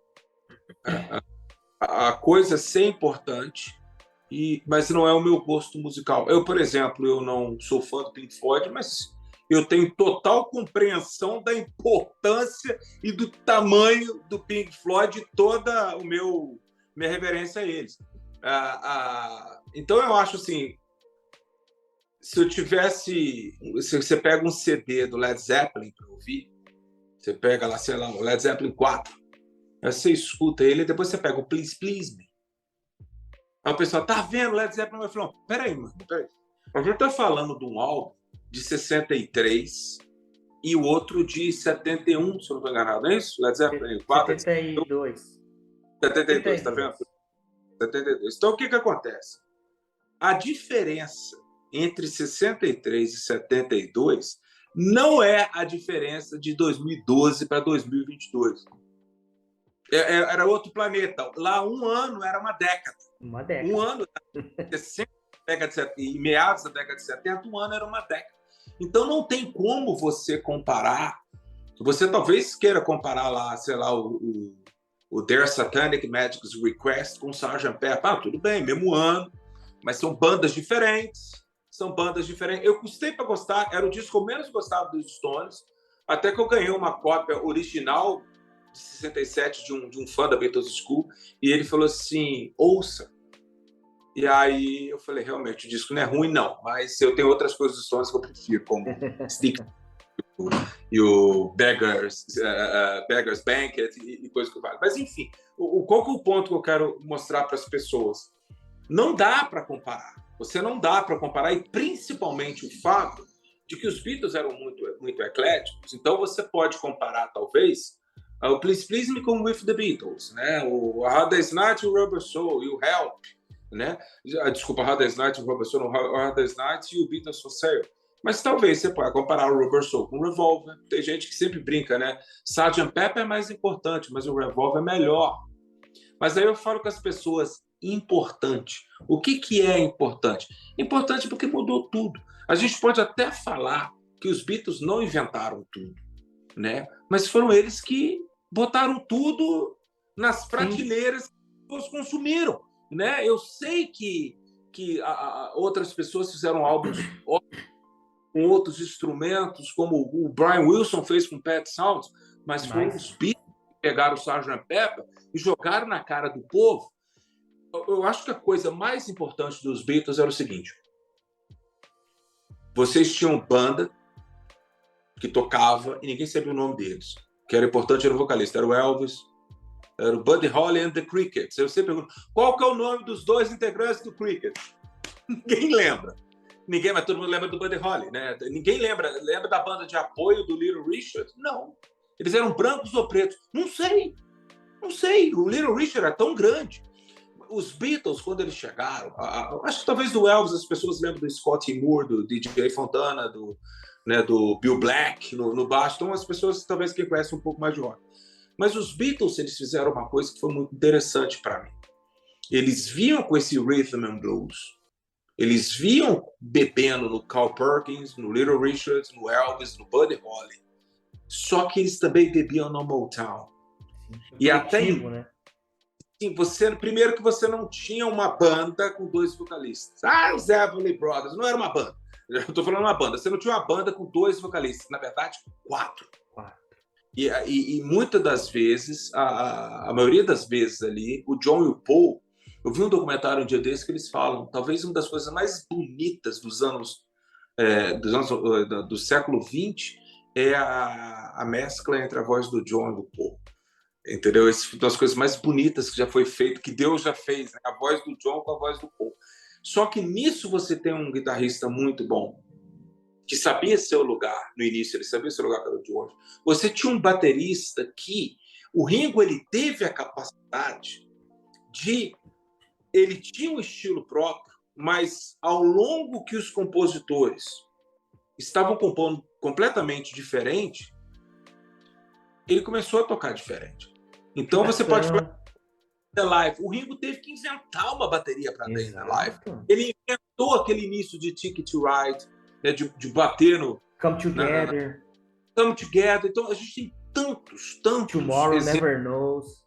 a coisa ser importante, mas não é o meu gosto musical. Eu, por exemplo, eu não sou fã do Pink Floyd, mas eu tenho total compreensão da importância e do tamanho do Pink Floyd e toda minha reverência a eles. Então eu acho assim, se você pega um CD do Led Zeppelin para ouvir, você pega lá, sei lá, o Led Zeppelin 4, aí você escuta ele e depois você pega o Please Please Me. Aí o pessoal, tá vendo, Led Zeppelin? Eu falo, peraí, mano, peraí. A gente tá falando de um álbum de 63 e o outro de 71, se eu não estou enganado, não é isso? Led Zeppelin 4 é de 72. 72, tá vendo? 72. 72. Então, o que acontece? A diferença entre 63 e 72 não é a diferença de 2012 para 2022. Era outro planeta. Lá, um ano era uma década. Uma década. Um ano, em meados da década de 70, um ano era uma década. Então, não tem como você comparar. Você talvez queira comparar lá, sei lá, o Their Satanic Magic's Request com o Sgt. Pepper. Tudo bem, mesmo ano, mas são bandas diferentes. Eu custei para gostar, era o disco que eu menos gostava dos Stones, até que eu ganhei uma cópia original de 67 de um fã da Beatles School, e ele falou assim, ouça. E aí eu falei, realmente, o disco não é ruim, não, mas eu tenho outras coisas dos Stones que eu prefiro, como Stick e o Beggars Banquet e coisa que vale. Mas, enfim, qual que é o ponto que eu quero mostrar para as pessoas? Não dá para comparar. Você não dá para comparar, e principalmente o fato de que os Beatles eram muito ecléticos. Então você pode comparar, talvez, o Please Please Me com With the Beatles, né? O Hard Day's Night e o Rubber Soul, e o Help, né? Desculpa, Hard Day's Night e o Rubber Soul, não, Hard Day's Night e o Beatles for Sale. Mas talvez você possa comparar o Rubber Soul com o Revolver. Tem gente que sempre brinca, né? Sgt. Pepper é mais importante, mas o Revolver é melhor. Mas aí eu falo com as pessoas, importante. O que é importante? Importante porque mudou tudo. A gente pode até falar que os Beatles não inventaram tudo, né? Mas foram eles que botaram tudo nas prateleiras que as pessoas consumiram, né? Eu sei que outras pessoas fizeram álbuns com outros instrumentos, como o Brian Wilson fez com Pet Sounds, mas foram os Beatles que pegaram o Sgt. Pepper e jogaram na cara do povo. Eu acho que a coisa mais importante dos Beatles era o seguinte: vocês tinham banda que tocava e ninguém sabia o nome deles. O que era importante era o vocalista, era o Elvis, era o Buddy Holly and the Crickets. Eu sempre pergunto, qual que é o nome dos 2 integrantes do Cricket? Ninguém lembra. Ninguém, mas todo mundo lembra do Buddy Holly, né? Ninguém lembra da banda de apoio do Little Richard? Não. Eles eram brancos ou pretos? Não sei. O Little Richard era tão grande. Os Beatles, quando eles chegaram, acho que talvez do Elvis as pessoas lembram do Scotty Moore, do DJ Fontana, do Bill Black no baixo. Então as pessoas talvez que conhecem um pouco mais de rock. Mas os Beatles, eles fizeram uma coisa que foi muito interessante para mim. Eles vinham com esse rhythm and blues. Eles vinham bebendo no Carl Perkins, no Little Richard, no Elvis, no Buddy Holly. Só que eles também bebiam no Motown. E até né? Primeiro que você não tinha uma banda com 2 vocalistas. Os Everly Brothers, não era uma banda. Eu estou falando uma banda. Você não tinha uma banda com 2 vocalistas. Na verdade, 4. E muitas das vezes, a maioria das vezes ali, o John e o Paul, eu vi um documentário um dia desse que eles falam, talvez uma das coisas mais bonitas do século XX é a mescla entre a voz do John e do Paul. Entendeu? Essa foi uma das coisas mais bonitas que já foi feito, que Deus já fez, né? A voz do John com a voz do Paul. Só que nisso você tem um guitarrista muito bom, que sabia seu lugar no início, ele sabia seu lugar pelo George. Você tinha um baterista que o Ringo ele teve a capacidade de... Ele tinha um estilo próprio, mas ao longo que os compositores estavam compondo completamente diferente, ele começou a tocar diferente. Então você pode falar da Live. O Ringo teve que inventar uma bateria para dentro da Live. Ele inventou aquele início de Ticket to Ride, né, de bater no Come Together. Come Together. Então a gente tem tantos Tomorrow exemplos. Never Knows.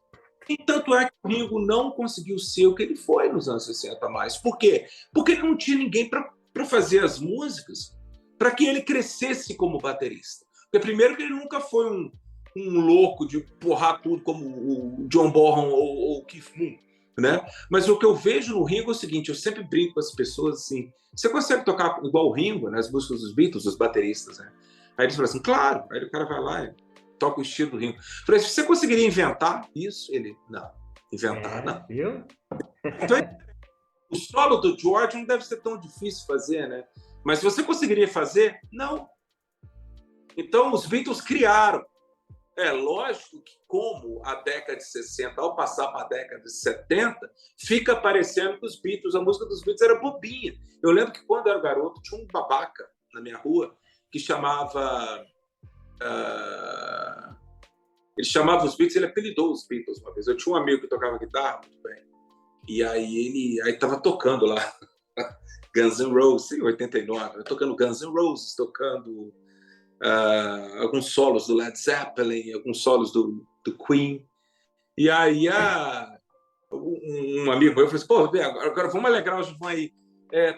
E tanto é que o Ringo não conseguiu ser o que ele foi nos anos 60 mais. Por quê? Porque não tinha ninguém para fazer as músicas para que ele crescesse como baterista. Porque primeiro que ele nunca foi um louco de porrar tudo como o John Bonham ou o Keith Moon, né? Mas o que eu vejo no Ringo é o seguinte, eu sempre brinco com as pessoas assim, você consegue tocar igual o Ringo, né, as músicas dos Beatles, os bateristas, né? Aí eles falam assim, claro. Aí o cara vai lá e toca o estilo do Ringo. Eu falei, você conseguiria inventar isso? Ele, não. Inventar, não. Viu? Então, o solo do George não deve ser tão difícil fazer, né? Mas você conseguiria fazer? Não. Então, os Beatles criaram. É lógico que, como a década de 60, ao passar para a década de 70, fica parecendo que os Beatles, a música dos Beatles era bobinha. Eu lembro que, quando eu era garoto, tinha um babaca na minha rua que chamava... ele chamava os Beatles, ele apelidou os Beatles uma vez. Eu tinha um amigo que tocava guitarra muito bem. E aí ele estava tocando lá Guns N' Roses, em 89, tocando Guns N' Roses, tocando alguns solos do Led Zeppelin, alguns solos do Queen. E aí um amigo meu falou assim, pô, agora vamos alegrar o João aí.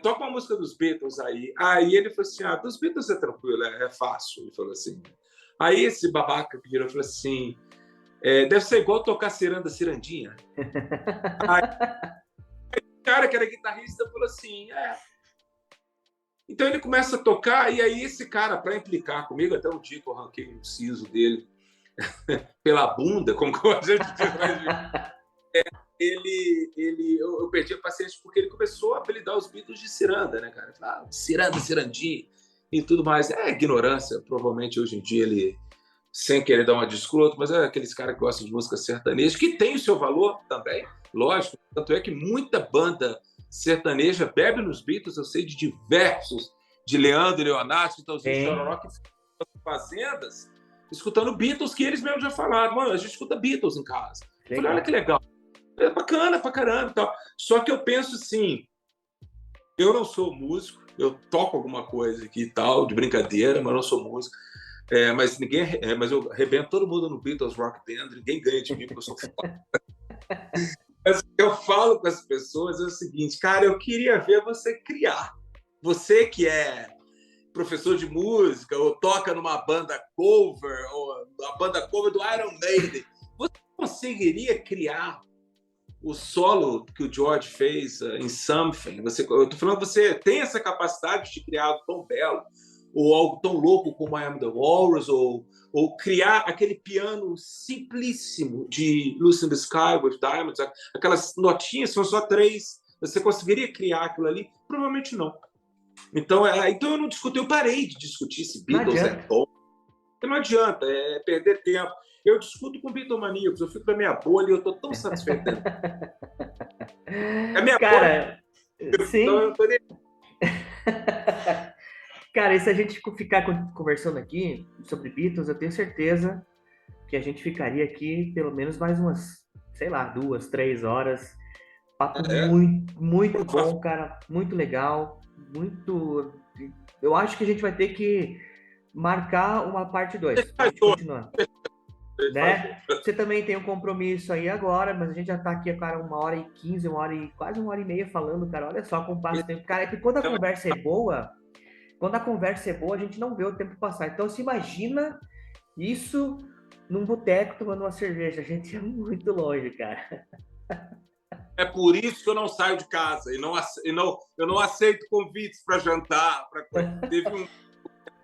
Toca uma música dos Beatles aí. Aí ele falou assim, dos Beatles é tranquilo, é fácil. Ele falou assim. Aí esse babaca que virou falou assim, deve ser igual tocar cirandinha. Aí o cara que era guitarrista falou assim, Então ele começa a tocar, e aí esse cara, para implicar comigo, até um dia que eu arranquei um siso dele pela bunda, como a gente diz, eu perdi a paciência porque ele começou a apelidar os Beatles de Ciranda, né, cara? Ciranda, Cirandinho e tudo mais. É ignorância, provavelmente hoje em dia ele, sem querer dar uma desculpa, mas é aqueles caras que gostam de música sertaneja, que tem o seu valor também, lógico. Tanto é que muita banda sertaneja bebe nos Beatles, eu sei de diversos, de Leandro e Leonardo, Chitãozinho e Chororó, que ficam nas fazendas escutando Beatles, que eles mesmos já falaram, mano, a gente escuta Beatles em casa. Eu falei, olha que legal. É bacana pra caramba e tal. Só que eu penso assim, eu não sou músico, eu toco alguma coisa aqui e tal, de brincadeira, mas não sou músico. Mas eu arrebento todo mundo no Beatles Rock Band, ninguém ganha de mim porque eu sou foda. Mas o que eu falo com as pessoas é o seguinte, cara, eu queria ver você criar. Você que é professor de música, ou toca numa banda cover, ou a banda cover do Iron Maiden, você conseguiria criar o solo que o George fez em Something? Eu estou falando que você tem essa capacidade de criar algo tão belo, ou algo tão louco como I Am The Walrus, ou criar aquele piano simplíssimo de Lucy in the Sky with Diamonds, aquelas notinhas, são só 3. Você conseguiria criar aquilo ali? Provavelmente não. Então eu não discuti, eu parei de discutir se Beatles é bom. Porque não adianta, é perder tempo. Eu discuto com Beatlemaníacos, eu fico na minha bolha e eu estou tão satisfeito. É minha cara, bolha. Sim. Então eu tô... Cara, e se a gente ficar conversando aqui sobre Beatles, eu tenho certeza que a gente ficaria aqui pelo menos mais umas, sei lá, 2, 3 horas. Papo muito, muito bom, cara. Muito legal. Muito... Eu acho que a gente vai ter que marcar uma parte 2. Pra gente continuar. Né? Você também tem um compromisso aí agora, mas a gente já tá aqui, cara, 1h15, quase 1h30 falando, cara. Olha só como passa o tempo. Cara, é que quando a conversa é boa, a gente não vê o tempo passar. Então, se imagina isso num boteco tomando uma cerveja. A gente é muito longe, cara. É por isso que eu não saio de casa eu não aceito convites para jantar.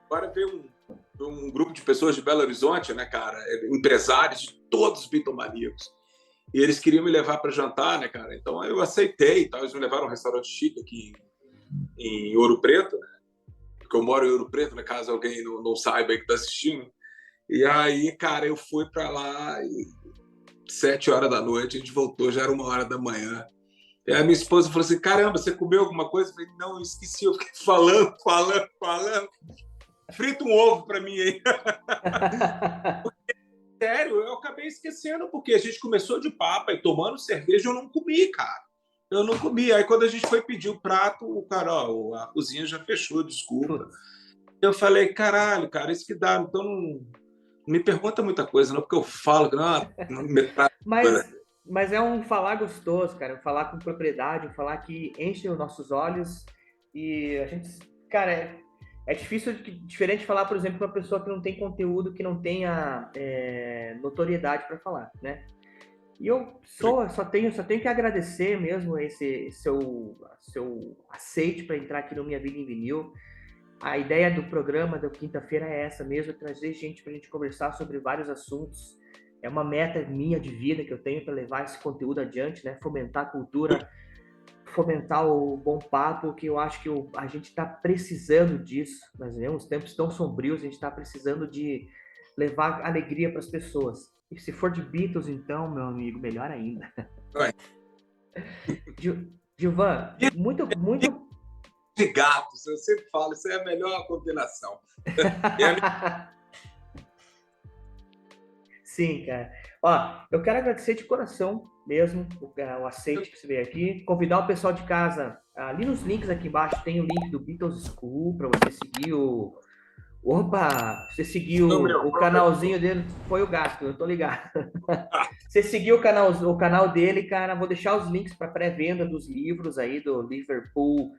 Agora veio um grupo de pessoas de Belo Horizonte, né, cara? Empresários de todos os Beatlemaníacos. E eles queriam me levar para jantar, né, cara? Então eu aceitei. Tá? Eles me levaram a um restaurante chique aqui em Ouro Preto, né? Porque eu moro em Ouro Preto, né? Caso alguém não saiba aí que está assistindo. E aí, cara, eu fui para lá e 7 horas da noite, a gente voltou, já era 1h da manhã. E a minha esposa falou assim, caramba, você comeu alguma coisa? Eu falei, não, eu esqueci, eu fiquei falando. Frita um ovo para mim aí. Sério, eu acabei esquecendo, porque a gente começou de papo e tomando cerveja, eu não comi, cara. Eu não comi. Aí quando a gente foi pedir o prato, o cara, a cozinha já fechou, desculpa. Eu falei, caralho, cara, isso que dá. Então não me pergunta muita coisa, não, porque eu falo que não me... Mas é um falar gostoso, cara. Um falar com propriedade, um falar que enche os nossos olhos. E a gente, cara, é difícil, diferente de falar, por exemplo, com uma pessoa que não tem conteúdo, que não tenha notoriedade para falar, né? E eu só tenho que agradecer mesmo esse seu aceite para entrar aqui no Minha Vida em Vinil. A ideia do programa da quinta-feira é essa mesmo, trazer gente para a gente conversar sobre vários assuntos. É uma meta minha de vida que eu tenho para levar esse conteúdo adiante, né? Fomentar a cultura, fomentar o bom papo, que eu acho que a gente está precisando disso. Nós vivemos tempos tão sombrios, a gente está precisando de levar alegria para as pessoas. E se for de Beatles, então, meu amigo, melhor ainda. Gilvan, muito de gatos, eu sempre falo, isso é a melhor combinação. Sim, cara. Ó, eu quero agradecer de coração mesmo o aceite que você veio aqui. Convidar o pessoal de casa, ali nos links aqui embaixo tem o link do Beatles School para você seguir o... Opa! Você seguiu o canalzinho dele, foi o gasto, eu tô ligado. Você seguiu o canal dele, cara, vou deixar os links para pré-venda dos livros aí do Liverpool,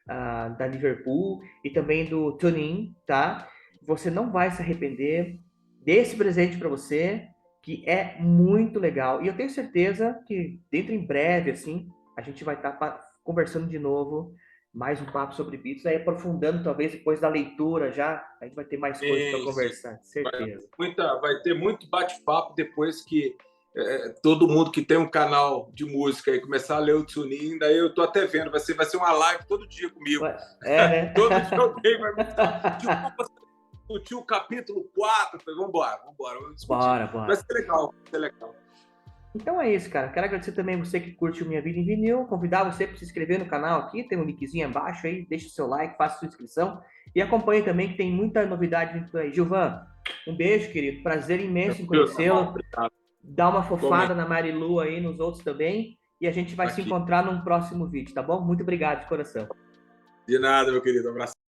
da Liverpool e também do TuneIn, tá? Você não vai se arrepender desse presente para você, que é muito legal. E eu tenho certeza que dentro em breve, assim, a gente vai estar conversando de novo, mais um papo sobre Beatles, aí aprofundando, talvez depois da leitura já, a gente vai ter mais coisas para conversar, certeza. Vai ter muito bate-papo depois que todo mundo que tem um canal de música e começar a ler o TuneIn, daí eu tô até vendo, vai ser uma live todo dia comigo. É, né? Todo dia alguém vai me falar, discutir o capítulo 4. Falei, vamos discutir. Bora. Vai ser legal, vai ser legal. Então é isso, cara. Quero agradecer também você que curte o Minha Vida em Vinil, convidar você para se inscrever no canal aqui, tem um linkzinho abaixo aí, deixa o seu like, faça sua inscrição e acompanhe também que tem muita novidade vindo por aí. Gilvan, um beijo, querido. Prazer imenso em conhecê-lo. Dá uma fofada na Marilu aí, nos outros também, e a gente vai se encontrar num próximo vídeo, tá bom? Muito obrigado de coração. De nada, meu querido. Um abraço.